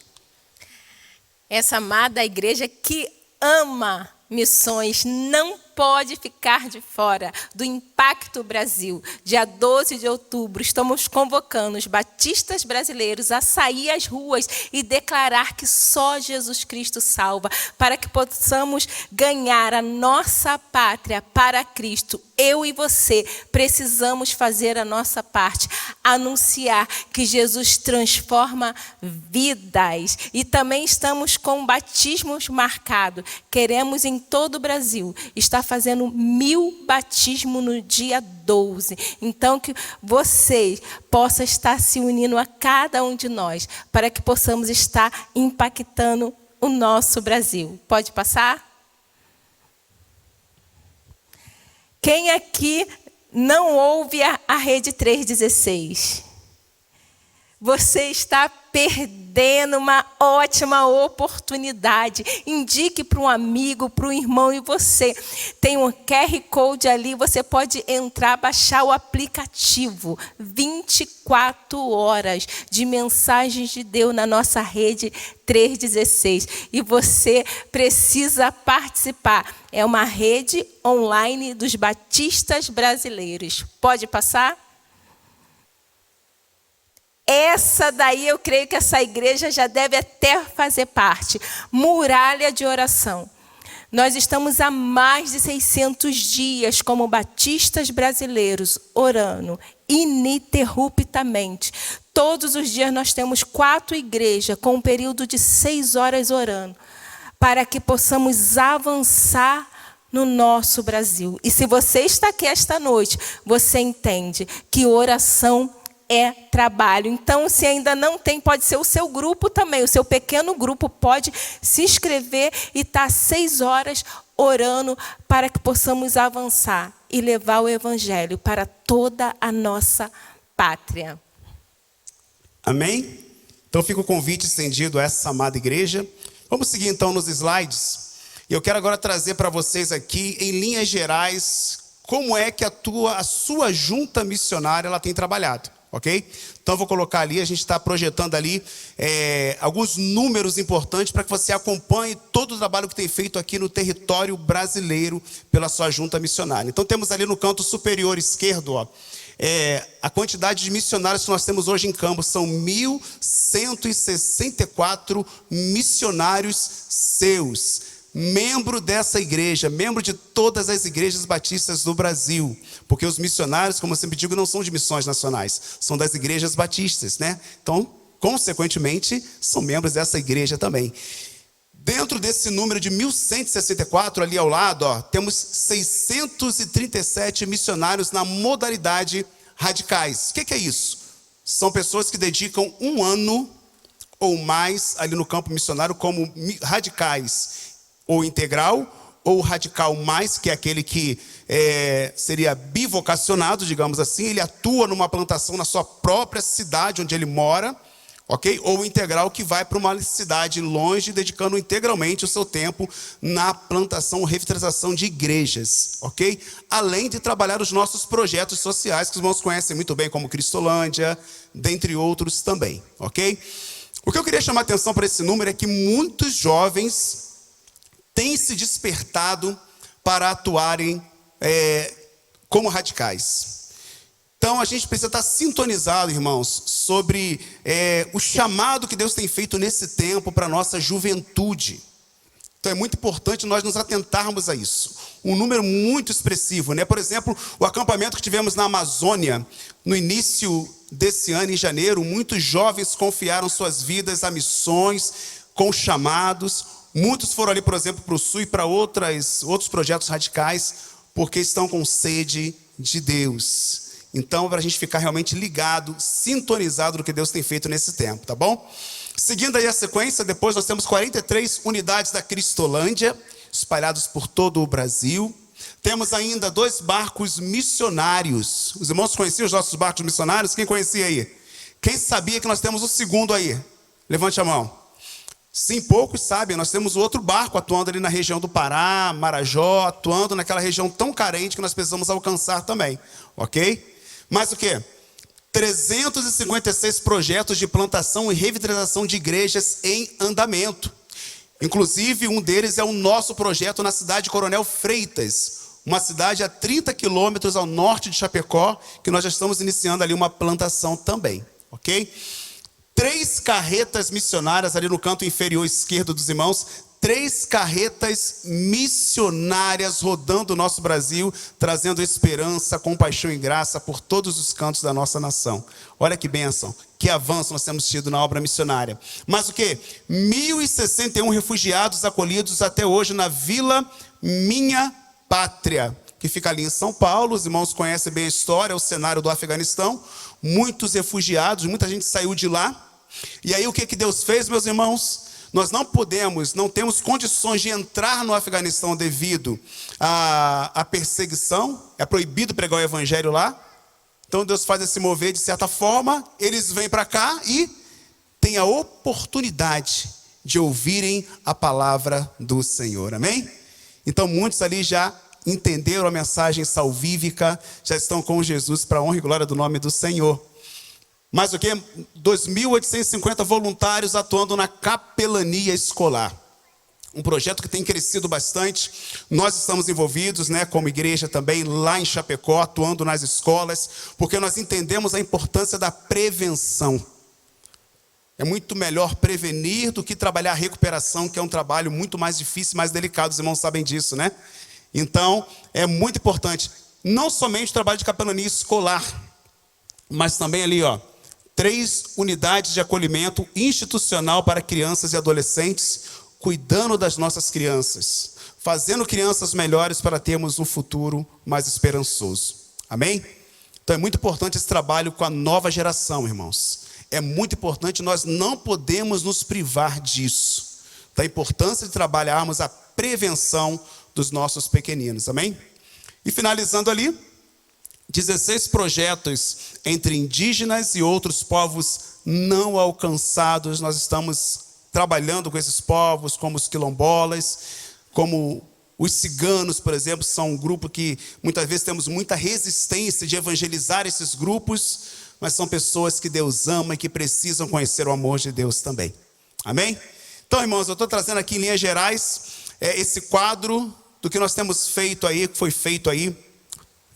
Essa amada igreja que ama missões não pode ficar de fora do Impacto Brasil. Dia 12 de outubro, estamos convocando os batistas brasileiros a sair às ruas e declarar que só Jesus Cristo salva, para que possamos ganhar a nossa pátria para Cristo. Eu e você precisamos fazer a nossa parte, anunciar que Jesus transforma vidas. E também estamos com batismos marcados. Queremos em todo o Brasil estar fazendo 1000 batismos no dia 12. Então, que você possa estar se unindo a cada um de nós, para que possamos estar impactando o nosso Brasil. Pode passar? Quem aqui não ouve a Rede 316? Você está perdendo uma ótima oportunidade. Indique para um amigo, para um irmão, e você tem um QR Code ali, você pode entrar, baixar o aplicativo. 24 horas de mensagens de Deus na nossa Rede 316. E você precisa participar. É uma rede online dos batistas brasileiros. Pode passar? Essa daí, eu creio que essa igreja já deve até fazer parte. Muralha de oração. Nós estamos há mais de 600 dias como batistas brasileiros, orando ininterruptamente. Todos os dias nós temos 4 igrejas com um período de 6 horas orando, para que possamos avançar no nosso Brasil. E se você está aqui esta noite, você entende que oração
é trabalho. Então, se ainda não tem, pode ser o seu grupo também, o seu pequeno grupo pode se inscrever e estar 6 horas orando para que possamos avançar e levar o evangelho para toda a nossa pátria.
Amém? Então fica o convite estendido a essa amada igreja. Vamos seguir então nos slides. E eu quero agora trazer para vocês aqui, em linhas gerais, como é que a sua junta missionária ela tem trabalhado, ok? Então eu vou colocar ali, a gente está projetando ali alguns números importantes para que você acompanhe todo o trabalho que tem feito aqui no território brasileiro pela sua junta missionária. Então temos ali no canto superior esquerdo, ó, a quantidade de missionários que nós temos hoje em Campos são 1.164 missionários seus, membro dessa igreja, membro de todas as igrejas batistas do Brasil, porque os missionários, como eu sempre digo, não são de missões nacionais, são das igrejas batistas, né? Então, consequentemente, são membros dessa igreja também. Dentro desse número de 1.164, ali ao lado, ó, temos 637 missionários na modalidade radicais. O que é isso? São pessoas que dedicam 1 ano ou mais ali no campo missionário como radicais, ou integral, ou radical mais, que é aquele que seria bivocacionado, digamos assim. Ele atua numa plantação na sua própria cidade onde ele mora, ok? Ou integral, que vai para uma cidade longe, dedicando integralmente o seu tempo na plantação ou revitalização de igrejas, ok? Além de trabalhar os nossos projetos sociais, que os irmãos conhecem muito bem, como Cristolândia, dentre outros também, ok? O que eu queria chamar a atenção para esse número é que muitos jovens têm se despertado para atuarem como radicais. Então, a gente precisa estar sintonizado, irmãos, sobre o chamado que Deus tem feito nesse tempo para a nossa juventude. Então, é muito importante nós nos atentarmos a isso. Um número muito expressivo, né? Por exemplo, o acampamento que tivemos na Amazônia, no início desse ano, em janeiro, muitos jovens confiaram suas vidas a missões, com chamados. Muitos foram ali, por exemplo, para o Sul e para outros projetos radicais, porque estão com sede de Deus. Então, para a gente ficar realmente ligado, sintonizado no que Deus tem feito nesse tempo, tá bom? Seguindo aí a sequência, depois nós temos 43 unidades da Cristolândia, espalhados por todo o Brasil. Temos ainda 2 barcos missionários. Os irmãos conheciam os nossos barcos missionários? Quem conhecia aí? Quem sabia que nós temos o segundo aí? Levante a mão. Sim, poucos sabem, nós temos outro barco atuando ali na região do Pará, Marajó, atuando naquela região tão carente que nós precisamos alcançar também, ok? Mas o quê? 356 projetos de plantação e revitalização de igrejas em andamento. Inclusive, um deles é o nosso projeto na cidade de Coronel Freitas, uma cidade a 30 quilômetros ao norte de Chapecó, que nós já estamos iniciando ali uma plantação também, ok? 3 carretas missionárias ali no canto inferior esquerdo dos irmãos, 3 carretas missionárias rodando o nosso Brasil, trazendo esperança, compaixão e graça por todos os cantos da nossa nação. Olha que bênção, que avanço nós temos tido na obra missionária. Mas o quê? 1.061 refugiados acolhidos até hoje na Vila Minha Pátria, que fica ali em São Paulo. Os irmãos conhecem bem a história, o cenário do Afeganistão. Muitos refugiados, muita gente saiu de lá. E aí o que Deus fez, meus irmãos? Nós não temos condições de entrar no Afeganistão devido à perseguição. É proibido pregar o evangelho lá. Então Deus faz esse mover de certa forma. Eles vêm para cá e têm a oportunidade de ouvirem a palavra do Senhor. Amém? Então muitos ali já entenderam a mensagem salvífica, já estão com Jesus para a honra e glória do nome do Senhor. Mas o que? 2.850 voluntários atuando na capelania escolar. Um projeto que tem crescido bastante. Nós estamos envolvidos, né, como igreja também, lá em Chapecó, atuando nas escolas, porque nós entendemos a importância da prevenção. É muito melhor prevenir do que trabalhar a recuperação, que é um trabalho muito mais difícil, mais delicado. Os irmãos sabem disso, né? Então, é muito importante. Não somente o trabalho de capelania escolar, mas também ali, ó, 3 unidades de acolhimento institucional para crianças e adolescentes, cuidando das nossas crianças, fazendo crianças melhores para termos um futuro mais esperançoso. Amém? Então é muito importante esse trabalho com a nova geração, irmãos. É muito importante, nós não podemos nos privar disso. Da importância de trabalharmos a prevenção dos nossos pequeninos, amém? E finalizando ali, 16 projetos entre indígenas e outros povos não alcançados. Nós estamos trabalhando com esses povos, como os quilombolas, como os ciganos, por exemplo, são um grupo que muitas vezes temos muita resistência de evangelizar esses grupos, mas são pessoas que Deus ama e que precisam conhecer o amor de Deus também. Amém? Então, irmãos, eu estou trazendo aqui em linhas gerais esse quadro do que nós temos feito aí, que foi feito aí,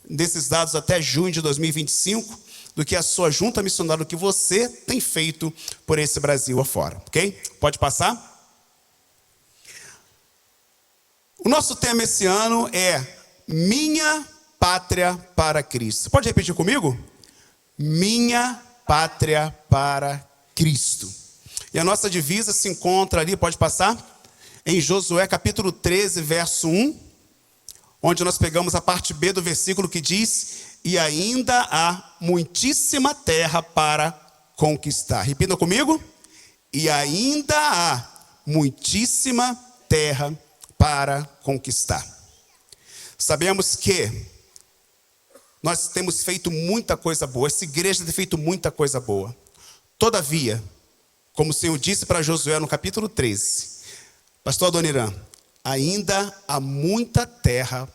desses dados até junho de 2025, do que a sua junta missionária, do que você tem feito por esse Brasil afora, ok? Pode passar? O nosso tema esse ano é Minha Pátria para Cristo. Você pode repetir comigo? Minha Pátria para Cristo. E a nossa divisa se encontra ali, pode passar? Em Josué capítulo 13, verso 1, onde nós pegamos a parte B do versículo que diz: e ainda há muitíssima terra para conquistar. Repita comigo. E ainda há muitíssima terra para conquistar. Sabemos que nós temos feito muita coisa boa, essa igreja tem feito muita coisa boa. Todavia, como o Senhor disse para Josué no capítulo 13, pastor Adoniran, ainda há muita terra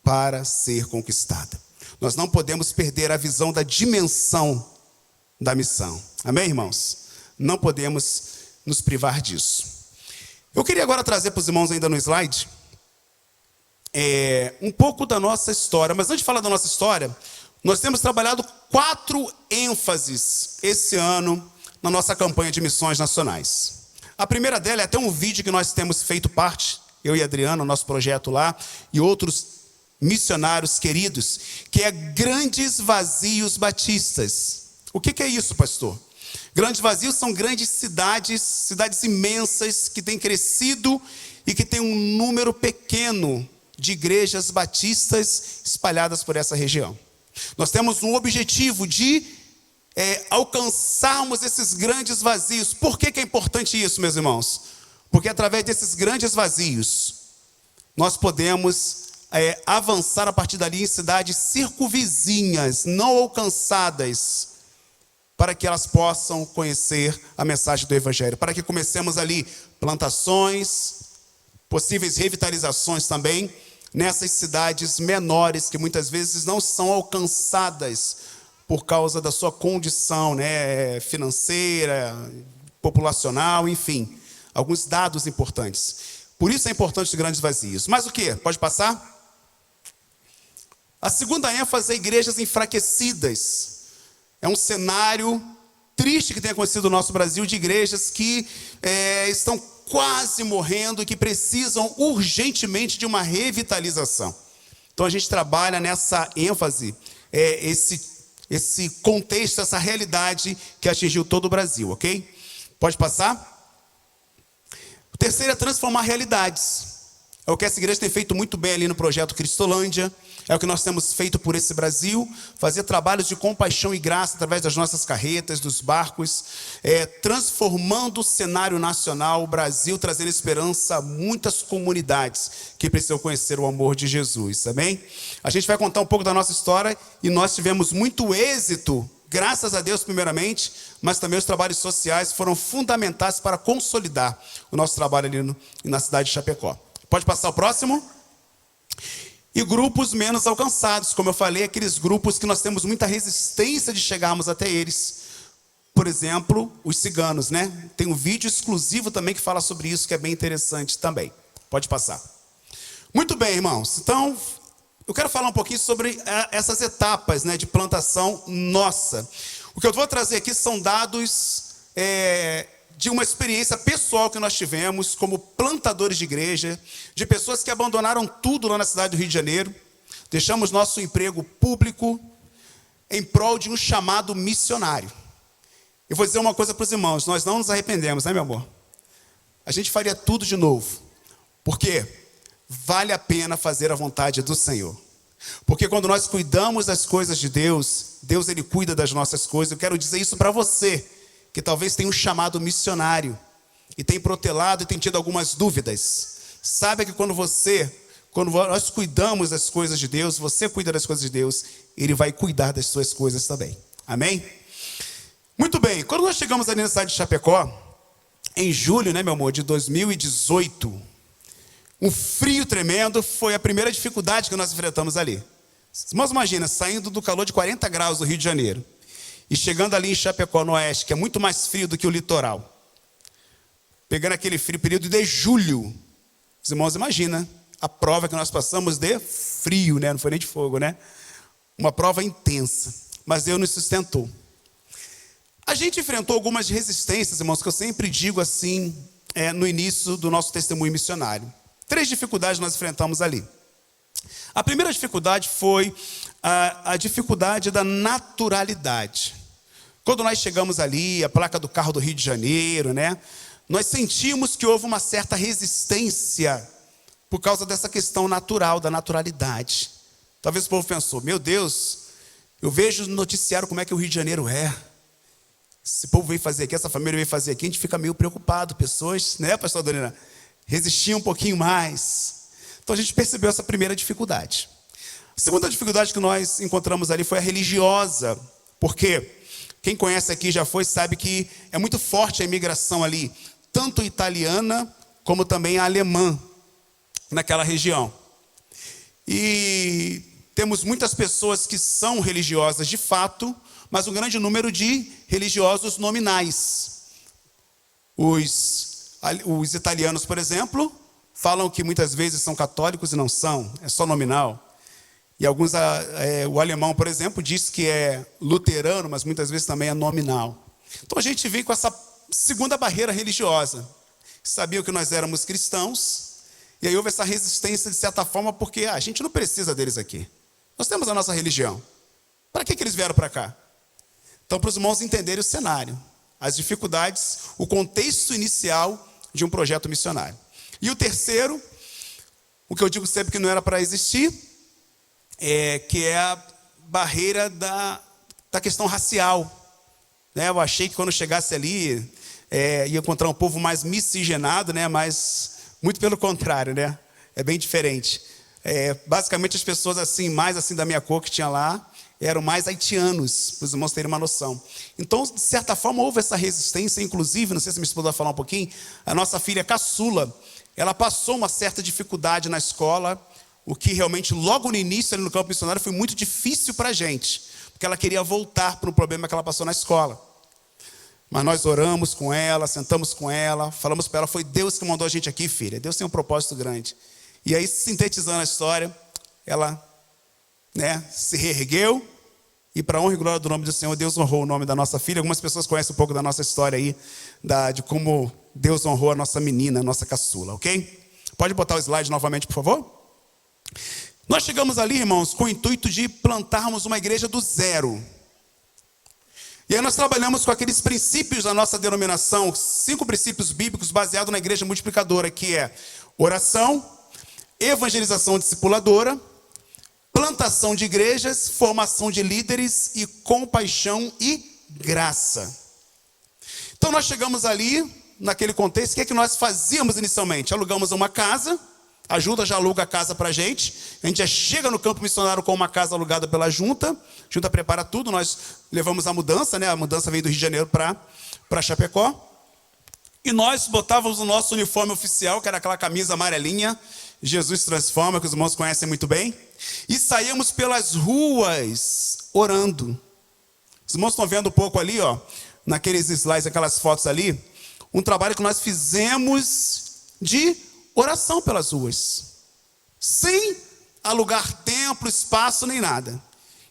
para ser conquistada. Nós não podemos perder a visão da dimensão da missão. Amém, irmãos? Não podemos nos privar disso. Eu queria agora trazer para os irmãos ainda no slide um pouco da nossa história. Mas antes de falar da nossa história, nós temos trabalhado 4 ênfases esse ano na nossa campanha de missões nacionais. A primeira dela é até um vídeo que nós temos feito parte, eu e a Adriana, o nosso projeto lá, e outros missionários queridos, que é Grandes Vazios Batistas. O que é isso, pastor? Grandes vazios são grandes cidades, cidades imensas, que têm crescido e que têm um número pequeno de igrejas batistas espalhadas por essa região. Nós temos um objetivo de alcançarmos esses grandes vazios. Por que é importante isso, meus irmãos? Porque através desses grandes vazios, nós podemos avançar a partir dali em cidades circunvizinhas, não alcançadas, para que elas possam conhecer a mensagem do Evangelho, para que comecemos ali plantações, possíveis revitalizações também, nessas cidades menores, que muitas vezes não são alcançadas por causa da sua condição, né, financeira, populacional, enfim, alguns dados importantes. Por isso é importante os grandes vazios. Mas o quê? Pode passar? A segunda ênfase é igrejas enfraquecidas. É um cenário triste que tem acontecido no nosso Brasil, de igrejas que estão quase morrendo e que precisam urgentemente de uma revitalização. Então a gente trabalha nessa ênfase, esse contexto, essa realidade que atingiu todo o Brasil, ok? Pode passar? O terceiro é transformar realidades. É o que essa igreja tem feito muito bem ali no projeto Cristolândia. É o que nós temos feito por esse Brasil, fazer trabalhos de compaixão e graça através das nossas carretas, dos barcos, transformando o cenário nacional, o Brasil, trazendo esperança a muitas comunidades que precisam conhecer o amor de Jesus, amém? A gente vai contar um pouco da nossa história e nós tivemos muito êxito, graças a Deus primeiramente, mas também os trabalhos sociais foram fundamentais para consolidar o nosso trabalho ali na cidade de Chapecó. Pode passar o próximo? E grupos menos alcançados, como eu falei, aqueles grupos que nós temos muita resistência de chegarmos até eles. Por exemplo, os ciganos, né? Tem um vídeo exclusivo também que fala sobre isso, que é bem interessante também. Pode passar. Muito bem, irmãos. Então, eu quero falar um pouquinho sobre essas etapas, né, de plantação nossa. O que eu vou trazer aqui são dados de uma experiência pessoal que nós tivemos como plantadores de igreja, de pessoas que abandonaram tudo lá na cidade do Rio de Janeiro, deixamos nosso emprego público em prol de um chamado missionário. Eu vou dizer uma coisa para os irmãos, nós não nos arrependemos, né, meu amor? A gente faria tudo de novo, porque vale a pena fazer a vontade do Senhor. Porque quando nós cuidamos das coisas de Deus, Deus ele cuida das nossas coisas. Eu quero dizer isso para você, que talvez tenha um chamado missionário, e tem protelado e tem tido algumas dúvidas. Saiba que quando nós cuidamos das coisas de Deus, você cuida das coisas de Deus, Ele vai cuidar das suas coisas também. Amém? Muito bem, quando nós chegamos ali na cidade de Chapecó, em julho, né, meu amor, de 2018, um frio tremendo foi a primeira dificuldade que nós enfrentamos ali. Mas imagina, saindo do calor de 40 graus do Rio de Janeiro e chegando ali em Chapecó, no oeste, que é muito mais frio do que o litoral. Pegando aquele frio período de julho. Os irmãos, imagina a prova que nós passamos de frio, né? Não foi nem de fogo, né? Uma prova intensa. Mas Deus nos sustentou. A gente enfrentou algumas resistências, irmãos, que eu sempre digo assim, no início do nosso testemunho missionário. 3 dificuldades nós enfrentamos ali. A primeira dificuldade foi a dificuldade da naturalidade. Quando nós chegamos ali, a placa do carro do Rio de Janeiro, né? Nós sentimos que houve uma certa resistência por causa dessa questão natural, da naturalidade. Talvez o povo pensou, meu Deus, eu vejo no noticiário como é que o Rio de Janeiro é. Esse povo veio fazer aqui, essa família veio fazer aqui, a gente fica meio preocupado. Pessoas, né, pastor Dorina, resistiam um pouquinho mais. Então a gente percebeu essa primeira dificuldade. A segunda dificuldade que nós encontramos ali foi a religiosa, porque quem conhece aqui já foi, sabe que é muito forte a imigração ali, tanto italiana como também a alemã, naquela região. E temos muitas pessoas que são religiosas de fato, mas um grande número de religiosos nominais. Os italianos, por exemplo, falam que muitas vezes são católicos e não são, é só nominal. E o alemão, por exemplo, diz que é luterano, mas muitas vezes também é nominal. Então a gente vem com essa segunda barreira religiosa. Sabiam que nós éramos cristãos, e aí houve essa resistência de certa forma, porque a gente não precisa deles aqui. Nós temos a nossa religião. Para que eles vieram para cá? Então, para os irmãos entenderem o cenário, as dificuldades, o contexto inicial de um projeto missionário. E o terceiro, o que eu digo sempre que não era para existir, que é a barreira da questão racial. Né? Eu achei que quando chegasse ali, ia encontrar um povo mais miscigenado, né? Mas muito pelo contrário, né? É bem diferente. Basicamente as pessoas assim, mais assim da minha cor que tinha lá, eram mais haitianos, para os irmãos terem uma noção. Então, de certa forma, houve essa resistência, inclusive, não sei se minha esposa vai falar um pouquinho, a nossa filha caçula, ela passou uma certa dificuldade na escola, o que realmente, logo no início, ali no campo missionário, foi muito difícil para a gente, porque ela queria voltar para um problema que ela passou na escola. Mas nós oramos com ela, sentamos com ela, falamos para ela, foi Deus que mandou a gente aqui, filha, Deus tem um propósito grande. E aí, sintetizando a história, ela se reergueu, e para a honra e glória do nome do Senhor, Deus honrou o nome da nossa filha. Algumas pessoas conhecem um pouco da nossa história aí, de como Deus honrou a nossa menina, a nossa caçula, ok? Pode botar o slide novamente, por favor? Nós chegamos ali, irmãos, com o intuito de plantarmos uma igreja do zero. E aí nós trabalhamos com aqueles princípios da nossa denominação, 5 princípios bíblicos baseados na igreja multiplicadora, que é oração, evangelização discipuladora, plantação de igrejas, formação de líderes e compaixão e graça. Então nós chegamos ali, naquele contexto, o que é que nós fazíamos inicialmente? Alugamos uma casa, a junta já aluga a casa para a gente já chega no campo missionário com uma casa alugada pela junta, a junta prepara tudo, nós levamos a mudança, né? A mudança veio do Rio de Janeiro para Chapecó, e nós botávamos o nosso uniforme oficial, que era aquela camisa amarelinha, Jesus Transforma, que os irmãos conhecem muito bem, e saíamos pelas ruas orando. Os irmãos estão vendo um pouco ali, ó, naqueles slides, aquelas fotos ali, um trabalho que nós fizemos de oração pelas ruas, sem alugar templo, espaço, nem nada.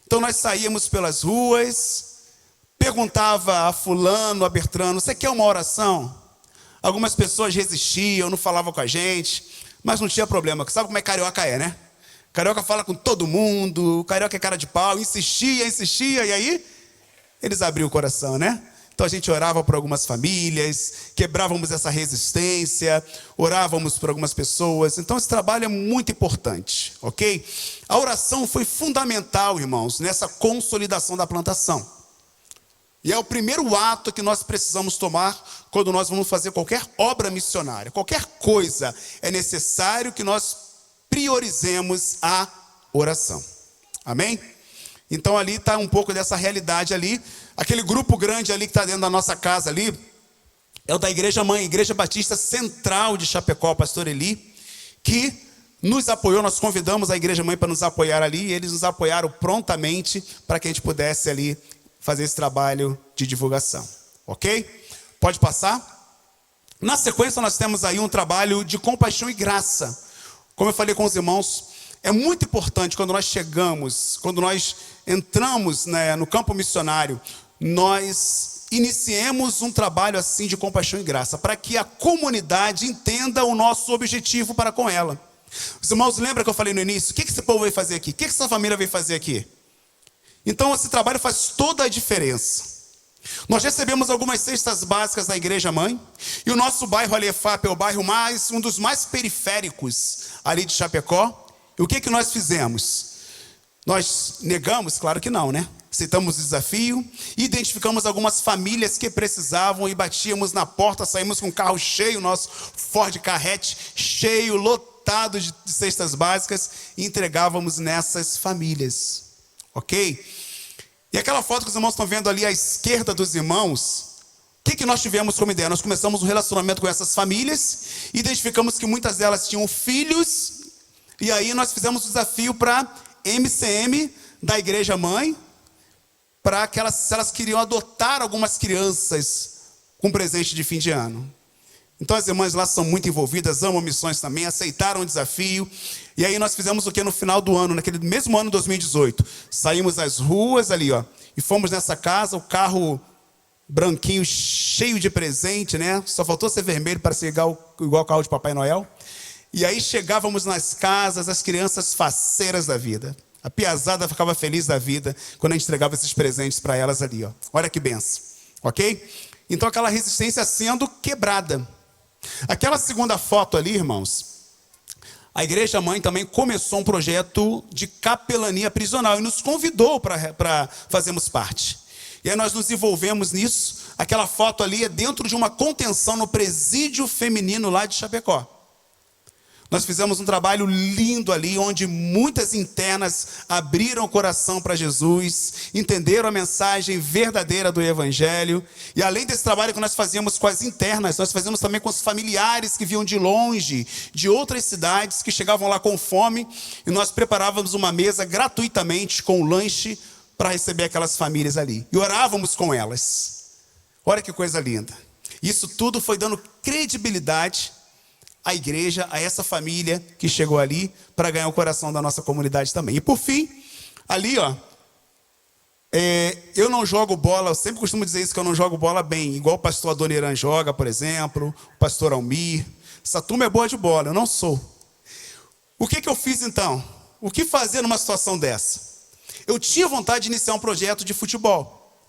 Então nós saíamos pelas ruas, perguntava a fulano, a Bertrano, você quer uma oração? Algumas pessoas resistiam, não falavam com a gente, mas não tinha problema, sabe como é que carioca é, né? Carioca fala com todo mundo, carioca é cara de pau, insistia, e aí eles abriam o coração, né? Então a gente orava por algumas famílias, quebrávamos essa resistência, orávamos por algumas pessoas. Então esse trabalho é muito importante, ok? A oração foi fundamental, irmãos, nessa consolidação da plantação. E é o primeiro ato que nós precisamos tomar quando nós vamos fazer qualquer obra missionária. Qualquer coisa, é necessário que nós priorizemos a oração. Amém? Então ali está um pouco dessa realidade ali. Aquele grupo grande ali que está dentro da nossa casa ali, é o da Igreja Mãe, Igreja Batista Central de Chapecó, pastor Eli, que nos apoiou. Nós convidamos a Igreja Mãe para nos apoiar ali, e eles nos apoiaram prontamente para que a gente pudesse ali fazer esse trabalho de divulgação, ok? Pode passar? Na sequência nós temos aí um trabalho de compaixão e graça. Como eu falei com os irmãos, é muito importante quando nós chegamos, quando nós entramos, né, no campo missionário, nós iniciemos um trabalho assim de compaixão e graça, para que a comunidade entenda o nosso objetivo para com ela. Os irmãos, lembram que eu falei no início? O que esse povo veio fazer aqui? O que essa família veio fazer aqui? Então esse trabalho faz toda a diferença. Nós recebemos algumas cestas básicas da Igreja Mãe, e o nosso bairro ali, EFAP, é o bairro um dos mais periféricos ali de Chapecó. E o que nós fizemos? Nós negamos? Claro que não, né? Aceitamos o desafio, identificamos algumas famílias que precisavam e batíamos na porta, saímos com o carro cheio, nosso Ford Carrete cheio, lotado de cestas básicas, e entregávamos nessas famílias, ok? E aquela foto que os irmãos estão vendo ali à esquerda dos irmãos, o que nós tivemos como ideia? Nós começamos um relacionamento com essas famílias, identificamos que muitas delas tinham filhos, e aí nós fizemos o desafio para MCM da Igreja Mãe, para que se elas queriam adotar algumas crianças com presente de fim de ano. Então as irmãs lá são muito envolvidas, amam missões também, aceitaram o desafio. E aí nós fizemos o que no final do ano, naquele mesmo ano de 2018? Saímos às ruas ali, ó, e fomos nessa casa, o carro branquinho, cheio de presente, né? Só faltou ser vermelho para ser igual o carro de Papai Noel. E aí chegávamos nas casas, as crianças faceiras da vida. A piazada ficava feliz da vida quando a gente entregava esses presentes para elas ali, ó. Olha que benção, ok? Então aquela resistência sendo quebrada. Aquela segunda foto ali, irmãos, a Igreja Mãe também começou um projeto de capelania prisional e nos convidou para fazermos parte. E aí nós nos envolvemos nisso. Aquela foto ali é dentro de uma contenção no presídio feminino lá de Chapecó. Nós fizemos um trabalho lindo ali, onde muitas internas abriram o coração para Jesus, entenderam a mensagem verdadeira do Evangelho. E além desse trabalho que nós fazíamos com as internas, nós fazíamos também com os familiares que vinham de longe, de outras cidades, que chegavam lá com fome. E nós preparávamos uma mesa gratuitamente com lanche para receber aquelas famílias ali. E orávamos com elas. Olha que coisa linda. Isso tudo foi dando credibilidade a igreja, a essa família que chegou ali para ganhar o coração da nossa comunidade também. E por fim, ali, ó, eu não jogo bola, eu sempre costumo dizer isso, que eu não jogo bola bem, igual o pastor Adoniran joga, por exemplo, o pastor Almir. Essa turma é boa de bola, eu não sou. O que eu fiz então? O que fazer numa situação dessa? Eu tinha vontade de iniciar um projeto de futebol.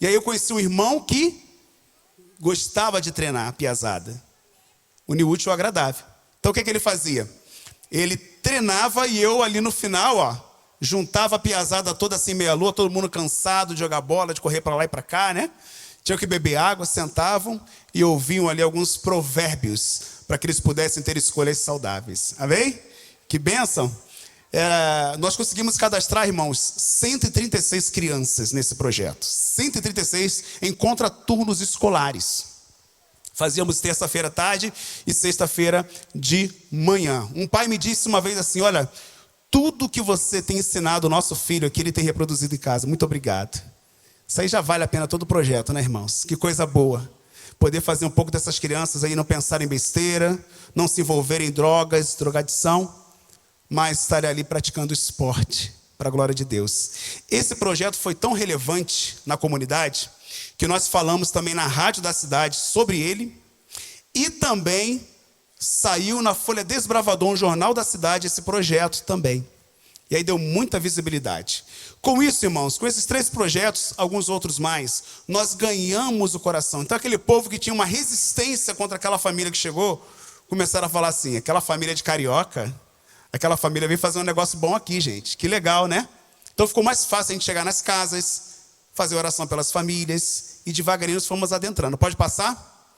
E aí eu conheci um irmão que gostava de treinar a piazada. Unir útil ao agradável. Então o que ele fazia? Ele treinava e eu ali no final, ó, juntava a piazada toda assim meia-lua, todo mundo cansado de jogar bola, de correr para lá e para cá, né? Tinham que beber água, sentavam e ouviam ali alguns provérbios para que eles pudessem ter escolhas saudáveis. Amém? Que bênção! Nós conseguimos cadastrar, irmãos, 136 crianças nesse projeto. 136 em contraturnos escolares. Fazíamos terça-feira à tarde e sexta-feira de manhã. Um pai me disse uma vez assim, olha, tudo que você tem ensinado o nosso filho aqui, ele tem reproduzido em casa. Muito obrigado. Isso aí já vale a pena todo o projeto, né, irmãos? Que coisa boa. Poder fazer um pouco dessas crianças aí não pensarem em besteira, não se envolverem em drogas, drogadição, mas estarem ali praticando esporte, para a glória de Deus. Esse projeto foi tão relevante na comunidade que nós falamos também na rádio da cidade sobre ele, e também saiu na Folha Desbravador, um jornal da cidade, esse projeto também. E aí deu muita visibilidade. Com isso, irmãos, com esses 3 projetos, alguns outros mais, nós ganhamos o coração. Então aquele povo que tinha uma resistência contra aquela família que chegou, começaram a falar assim, aquela família de carioca, Aquela família veio fazer um negócio bom aqui, gente. Que legal, né? Então ficou mais fácil a gente chegar nas casas, fazer oração pelas famílias e devagarinho nós fomos adentrando. Pode passar?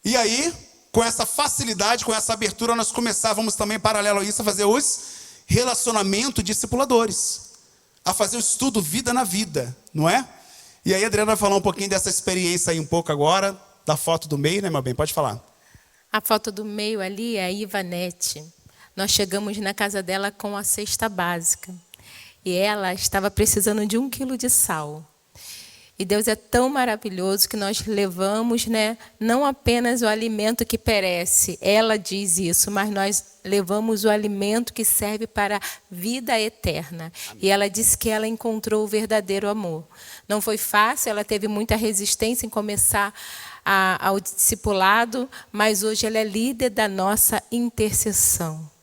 E aí, com essa facilidade, com essa abertura, nós começávamos também, paralelo a isso, a fazer os relacionamentos discipuladores, a fazer o estudo vida na vida, não é? E aí a Adriana vai falar um pouquinho dessa experiência aí um pouco agora, da foto do meio, né, meu bem? Pode falar.
A foto do meio ali é a Ivanete. Nós chegamos na casa dela com a cesta básica. E ela estava precisando de 1 quilo de sal. E Deus é tão maravilhoso que nós levamos, né, não apenas o alimento que perece, ela diz isso, mas nós levamos o alimento que serve para a vida eterna. Amém. E ela disse que ela encontrou o verdadeiro amor. Não foi fácil, ela teve muita resistência em começar ao discipulado, mas hoje ela é líder da nossa intercessão.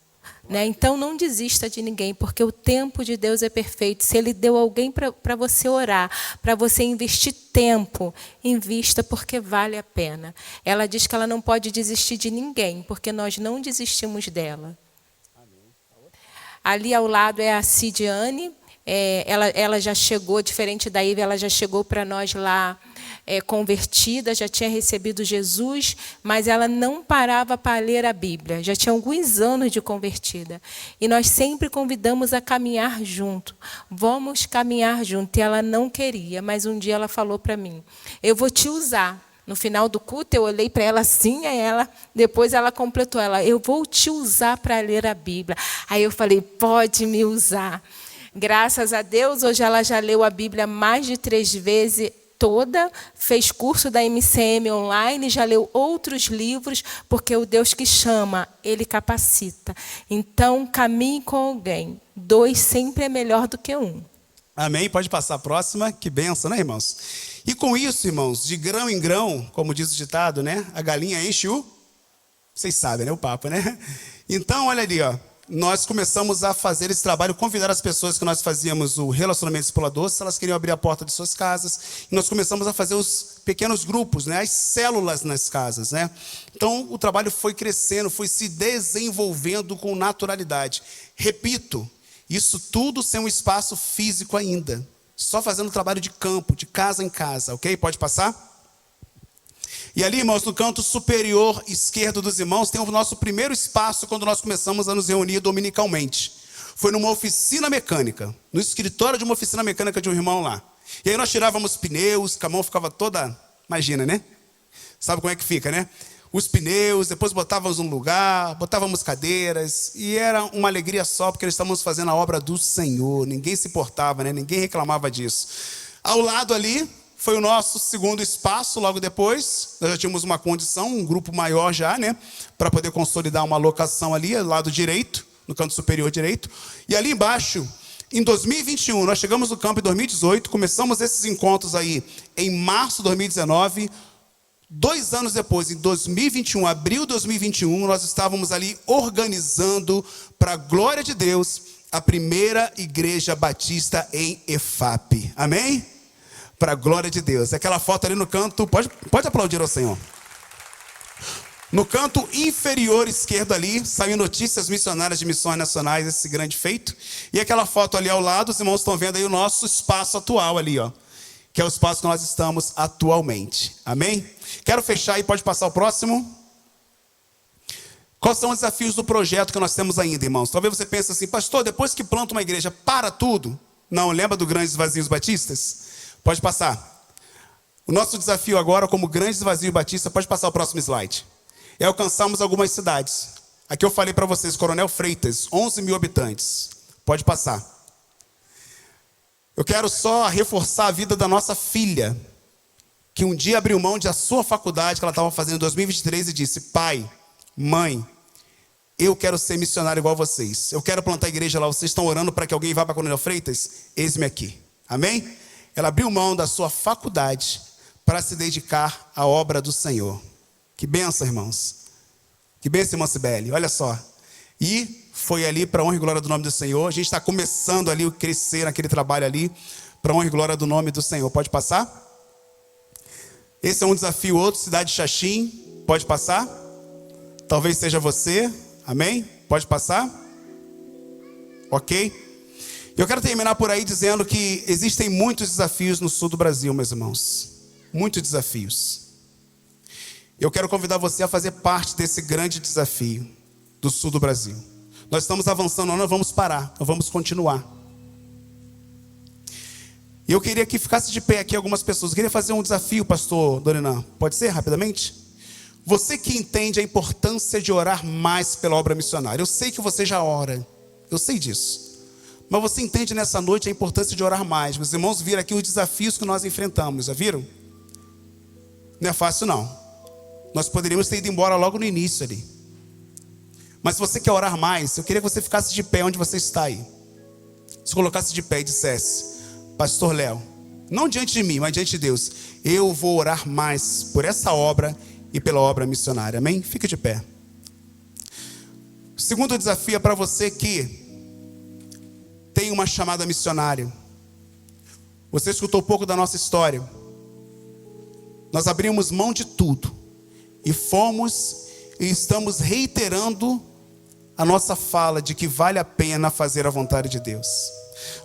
Né? Então não desista de ninguém, porque o tempo de Deus é perfeito. Se Ele deu alguém para você orar, para você investir tempo, invista, porque vale a pena. Ela diz que ela não pode desistir de ninguém, porque nós não desistimos dela. Ali ao lado é a Cidiane, ela já chegou, diferente da Iva, ela já chegou para nós lá convertida, já tinha recebido Jesus, mas ela não parava para ler a Bíblia, já tinha alguns anos de convertida. E nós sempre convidamos a caminhar junto, vamos caminhar junto, e ela não queria, mas um dia ela falou para mim, eu vou te usar. No final do culto, eu olhei para ela assim, depois ela completou, eu vou te usar para ler a Bíblia. Aí eu falei, pode me usar. Graças a Deus, hoje ela já leu a Bíblia mais de 3 vezes toda, fez curso da MCM online, já leu outros livros, porque o Deus que chama, Ele capacita. Então, caminhe com alguém. 2 sempre é melhor do que 1.
Amém? Pode passar a próxima. Que benção, né, irmãos? E com isso, irmãos, de grão em grão, como diz o ditado, né? A galinha enche o... Vocês sabem, né? O papo, né? Então, olha ali, ó. Nós começamos a fazer esse trabalho, convidar as pessoas que nós fazíamos o relacionamento discipulador, se elas queriam abrir a porta de suas casas, e nós começamos a fazer os pequenos grupos, né, as células nas casas, né? Então, o trabalho foi crescendo, foi se desenvolvendo com naturalidade. Repito, isso tudo sem um espaço físico ainda, só fazendo trabalho de campo, de casa em casa, ok? Pode passar? E ali, irmãos, no canto superior esquerdo dos irmãos, tem o nosso primeiro espaço quando nós começamos a nos reunir dominicalmente. Foi numa oficina mecânica, no escritório de uma oficina mecânica de um irmão lá. E aí nós tirávamos pneus, que a mão ficava toda... Imagina, né? Sabe como é que fica, né? Os pneus, depois botávamos um lugar, botávamos cadeiras, e era uma alegria só, porque nós estávamos fazendo a obra do Senhor. Ninguém se importava, né? Ninguém reclamava disso. Ao lado ali... Foi o nosso segundo espaço, logo depois, nós já tínhamos uma condição, um grupo maior já, né? Para poder consolidar uma locação ali, do lado direito, no canto superior direito. E ali embaixo, em 2021, nós chegamos no campo em 2018, começamos esses encontros aí em março de 2019. 2 anos depois, em 2021, abril de 2021, nós estávamos ali organizando, para a glória de Deus, a primeira igreja batista em EFAP. Amém? Para a glória de Deus. Aquela foto ali no canto, pode aplaudir ao Senhor. No canto inferior esquerdo ali, saiu Notícias Missionárias de Missões Nacionais, esse grande feito. E aquela foto ali ao lado, os irmãos estão vendo aí o nosso espaço atual ali, ó. Que é o espaço que nós estamos atualmente. Amém? Quero fechar e pode passar o próximo. Quais são os desafios do projeto que nós temos ainda, irmãos? Talvez você pense assim, pastor, depois que planta uma igreja, para tudo? Não, lembra do Grandes Vazios Batistas? Pode passar. O nosso desafio agora, como Grandes Vazios Batista, pode passar o próximo slide, é alcançarmos algumas cidades. Aqui eu falei para vocês, Coronel Freitas, 11 mil habitantes. Pode passar. Eu quero só reforçar a vida da nossa filha, que um dia abriu mão da sua faculdade, que ela estava fazendo em 2023, e disse, pai, mãe, eu quero ser missionário igual a vocês. Eu quero plantar a igreja lá. Vocês estão orando para que alguém vá para Coronel Freitas? Eis-me aqui. Amém? Ela abriu mão da sua faculdade para se dedicar à obra do Senhor. Que bênção, irmãos. Que bênção, irmã Cibele. Olha só. E foi ali para a honra e glória do nome do Senhor. A gente está começando ali a crescer naquele trabalho ali, para a honra e glória do nome do Senhor. Pode passar? Esse é um desafio outro, cidade de Xaxim. Pode passar? Talvez seja você. Amém? Pode passar? ok? Eu quero terminar por aí dizendo que existem muitos desafios no sul do Brasil, meus irmãos. Muitos desafios. Eu quero convidar você a fazer parte desse grande desafio do sul do Brasil. Nós estamos avançando, nós não vamos parar, nós vamos continuar. E eu queria que ficasse de pé aqui algumas pessoas. Eu queria fazer um desafio, pastor Dorinan. Pode ser, rapidamente? Você que entende a importância de orar mais pela obra missionária. Eu sei que você já ora, eu sei disso. Mas você entende nessa noite a importância de orar mais. Meus irmãos viram aqui os desafios que nós enfrentamos, já viram? Não é fácil não. Nós poderíamos ter ido embora logo no início ali. Mas se você quer orar mais, eu queria que você ficasse de pé onde você está aí. Se colocasse de pé e dissesse: Pastor Léo, não diante de mim, mas diante de Deus, eu vou orar mais por essa obra e pela obra missionária. Amém? Fique de pé. O segundo desafio é para você que tem uma chamada missionária. Você escutou um pouco da nossa história. Nós abrimos mão de tudo e fomos e estamos reiterando a nossa fala de que vale a pena fazer a vontade de Deus.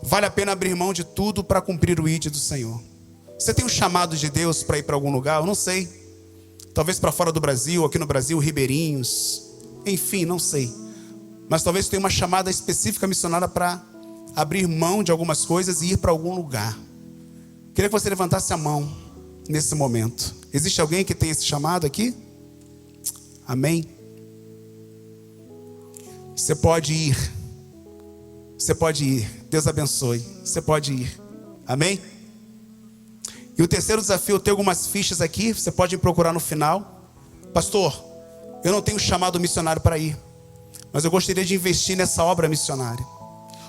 Vale a pena abrir mão de tudo para cumprir o ID do Senhor. Você tem um chamado de Deus para ir para algum lugar? Eu não sei. Talvez para fora do Brasil, aqui no Brasil, Ribeirinhos. Enfim, não sei. Mas talvez tenha uma chamada específica missionária para abrir mão de algumas coisas e ir para algum lugar. Queria que você levantasse a mão nesse momento. Existe alguém que tem esse chamado aqui? Amém? Você pode ir. Você pode ir. Deus abençoe. Você pode ir. Amém? E o terceiro desafio, eu tenho algumas fichas aqui. Você pode me procurar no final. Pastor, eu não tenho chamado missionário para ir, mas eu gostaria de investir nessa obra missionária.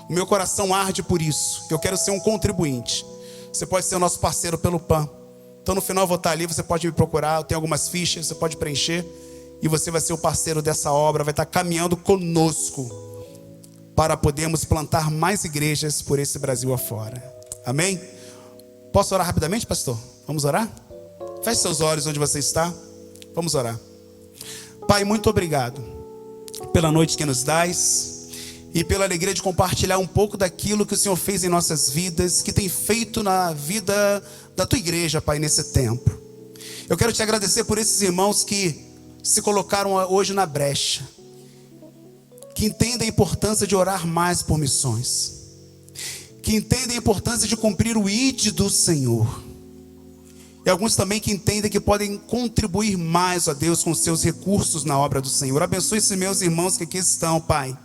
O meu coração arde por isso. Eu quero ser um contribuinte. Você pode ser o nosso parceiro pelo PAN. Então no final eu vou estar ali, você pode me procurar. Eu tenho algumas fichas, você pode preencher. E você vai ser o parceiro dessa obra. Vai estar caminhando conosco para podermos plantar mais igrejas por esse Brasil afora. Amém? Posso orar rapidamente, pastor? Vamos orar? Feche seus olhos onde você está. Vamos orar. Pai, muito obrigado pela noite que nos dás e pela alegria de compartilhar um pouco daquilo que o Senhor fez em nossas vidas, que tem feito na vida da tua igreja, Pai, nesse tempo. Eu quero te agradecer por esses irmãos que se colocaram hoje na brecha, que entendem a importância de orar mais por missões, que entendem a importância de cumprir o ID do Senhor. E alguns também que entendem que podem contribuir mais a Deus com seus recursos na obra do Senhor. Abençoe esses meus irmãos que aqui estão, Pai.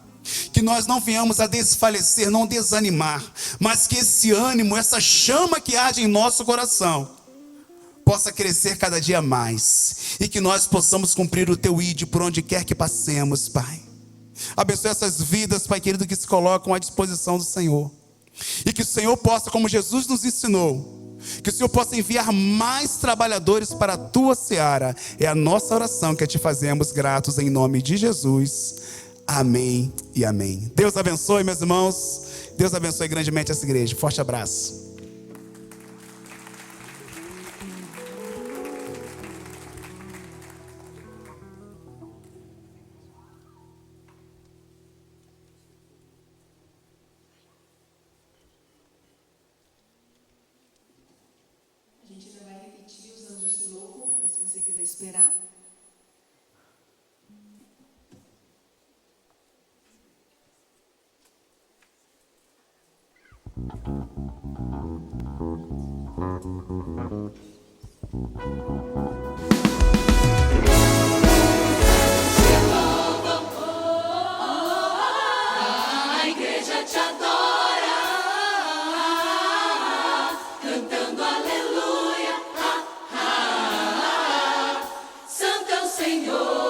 Que nós não venhamos a desfalecer, não desanimar, mas que esse ânimo, essa chama que arde em nosso coração, possa crescer cada dia mais. E que nós possamos cumprir o teu ID por onde quer que passemos, Pai. Abençoe essas vidas, Pai querido, que se colocam à disposição do Senhor. E que o Senhor possa, como Jesus nos ensinou, que o Senhor possa enviar mais trabalhadores para a tua seara. É a nossa oração que te fazemos gratos em nome de Jesus. Amém e amém. Deus abençoe, meus irmãos. Deus abençoe grandemente essa igreja. Forte abraço.
A gente ainda vai repetir os anjos do louco, se você quiser esperar.
A igreja te adora, cantando aleluia, santo é o Senhor.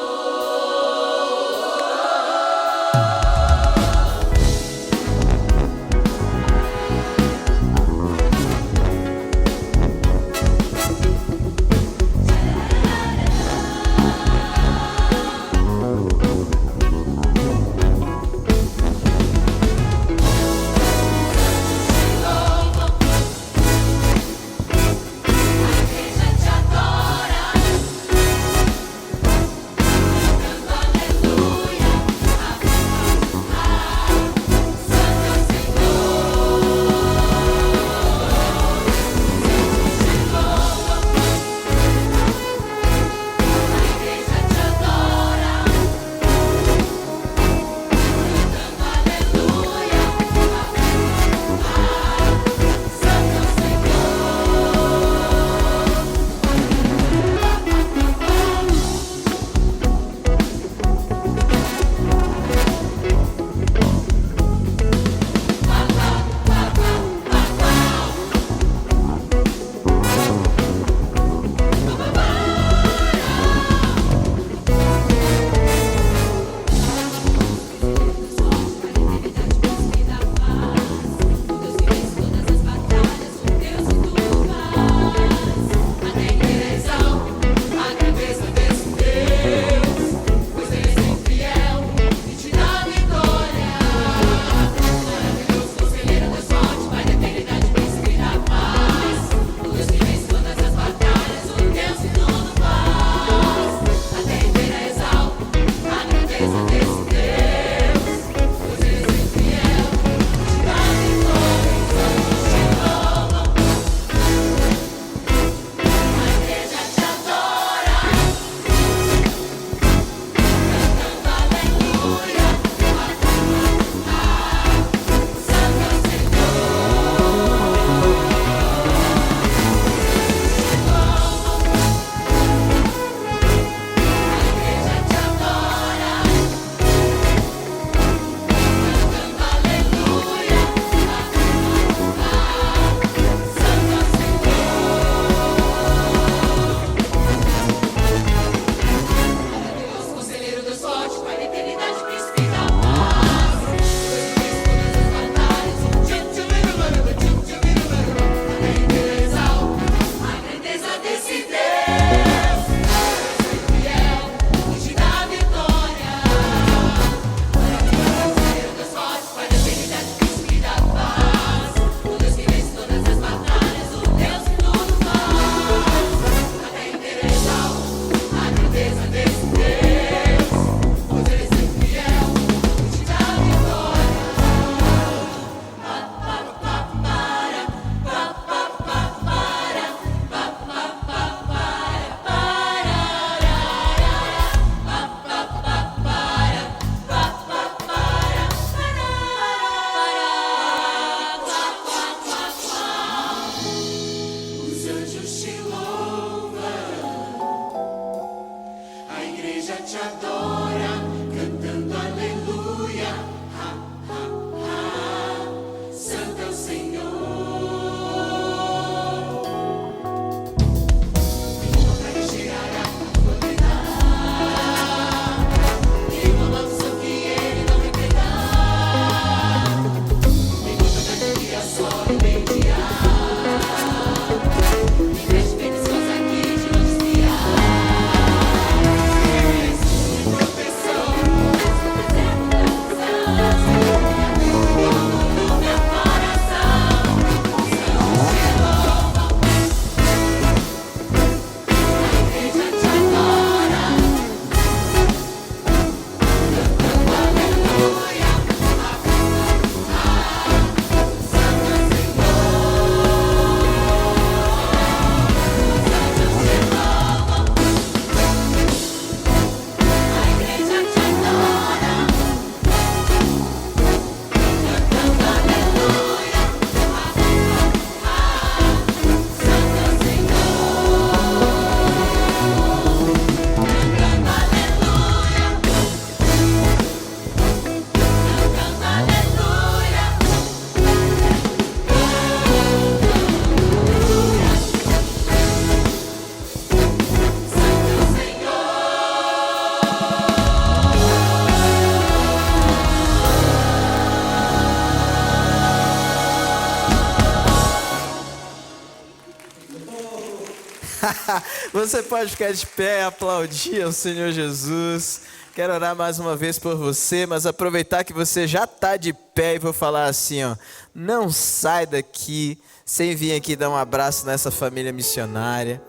Você pode ficar de pé, aplaudir ao Senhor Jesus. Quero orar mais uma vez por você, mas aproveitar que você já está de pé e vou falar assim, ó, não sai daqui sem vir aqui dar um abraço nessa família missionária.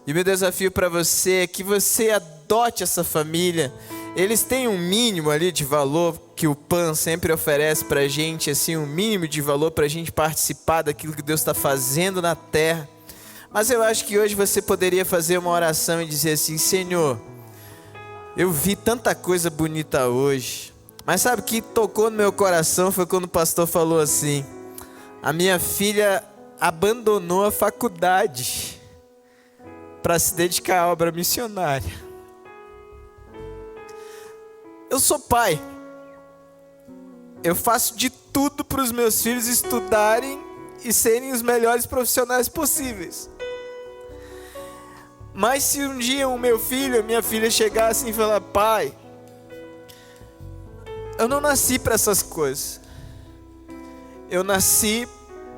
E o meu desafio para você é que você adote essa família. Eles têm um mínimo ali de valor que o PAN sempre oferece para a gente, assim, um mínimo de valor para a gente participar daquilo que Deus está fazendo na terra. Mas eu acho que hoje você poderia fazer uma oração e dizer assim, Senhor, eu vi tanta coisa bonita hoje, mas sabe o que tocou no meu coração foi quando o pastor falou assim, a minha filha abandonou a faculdade para se dedicar à obra missionária. Eu sou pai, eu faço de tudo para os meus filhos estudarem e serem os melhores profissionais possíveis. Mas se um dia o meu filho, a minha filha chegar assim e falar, pai, eu não nasci para essas coisas. Eu nasci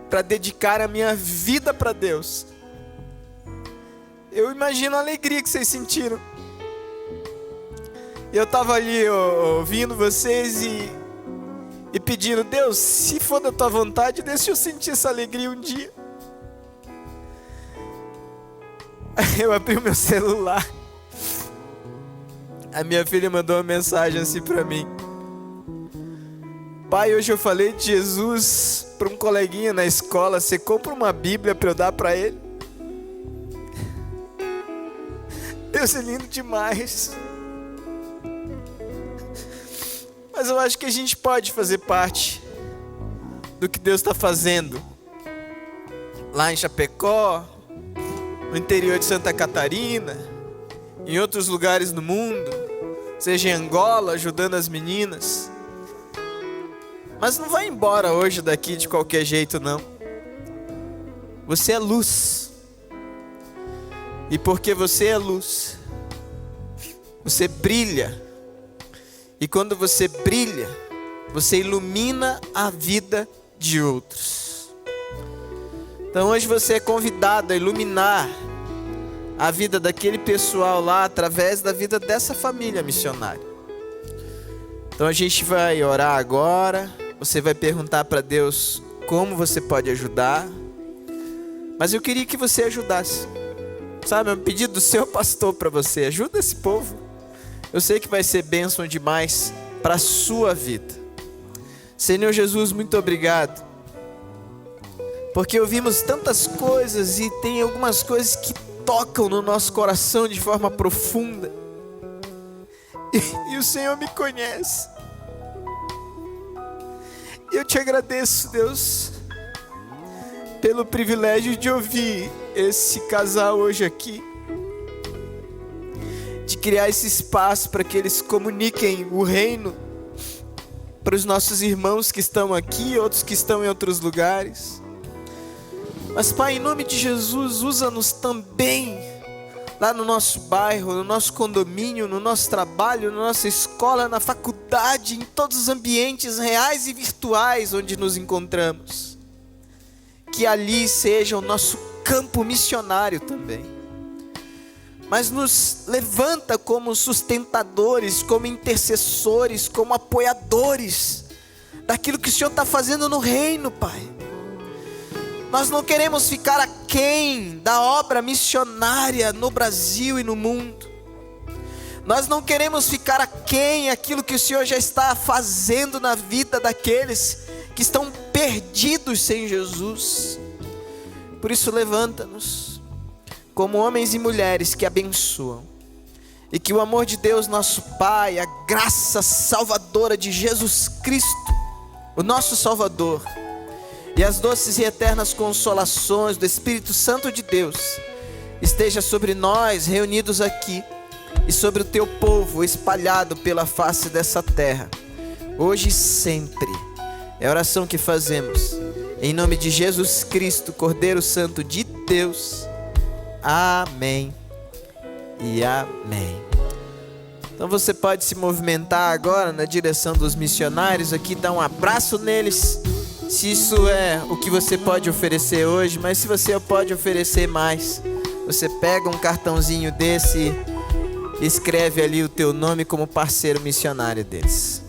para dedicar a minha vida para Deus. Eu imagino a alegria que vocês sentiram. Eu estava ali ouvindo vocês e pedindo, Deus, se for da tua vontade, deixa eu sentir essa alegria um dia. Eu abri o meu celular. A minha filha mandou uma mensagem assim pra mim. Pai, hoje eu falei de Jesus para um coleguinha na escola. Você compra uma Bíblia para eu dar para ele? Deus é lindo demais. Mas eu acho que a gente pode fazer parte do que Deus está fazendo lá em Chapecó, no interior de Santa Catarina, em outros lugares do mundo, seja em Angola, ajudando as meninas. Mas não vai embora hoje daqui de qualquer jeito, não. Você é luz. E porque você é luz, você brilha. E quando você brilha, você ilumina a vida de outros. Então hoje você é convidado a iluminar a vida daquele pessoal lá através da vida dessa família missionária. Então a gente vai orar agora. Você vai perguntar para Deus como você pode ajudar. Mas eu queria que você ajudasse. Sabe, é um pedido do seu pastor para você. Ajuda esse povo. Eu sei que vai ser bênção demais para a sua vida. Senhor Jesus, muito obrigado. Porque ouvimos tantas coisas e tem algumas coisas que tocam no nosso coração de forma profunda. E o Senhor me conhece. E eu te agradeço, Deus, pelo privilégio de ouvir esse casal hoje aqui. De criar esse espaço para que eles comuniquem o reino para os nossos irmãos que estão aqui, outros que estão em outros lugares. Mas Pai, em nome de Jesus, usa-nos também lá no nosso bairro, no nosso condomínio, no nosso trabalho, na nossa escola, na faculdade, em todos os ambientes reais e virtuais onde nos encontramos. Que ali seja o nosso campo missionário também. Mas nos levanta como sustentadores, como intercessores, como apoiadores daquilo que o Senhor está fazendo no reino, Pai. Nós não queremos ficar aquém da obra missionária no Brasil e no mundo. Nós não queremos ficar aquém aquilo que o Senhor já está fazendo na vida daqueles que estão perdidos sem Jesus. Por isso levanta-nos como homens e mulheres que abençoam. E que o amor de Deus nosso Pai, a graça salvadora de Jesus Cristo, o nosso Salvador, e as doces e eternas consolações do Espírito Santo de Deus, esteja sobre nós reunidos aqui, e sobre o teu povo espalhado pela face dessa terra, hoje e sempre. É a oração que fazemos, em nome de Jesus Cristo, Cordeiro Santo de Deus. Amém e amém. Então você pode se movimentar agora na direção dos missionários aqui, dar um abraço neles, se isso é o que você pode oferecer hoje. Mas se você pode oferecer mais, você pega um cartãozinho desse e escreve ali o teu nome como parceiro missionário deles.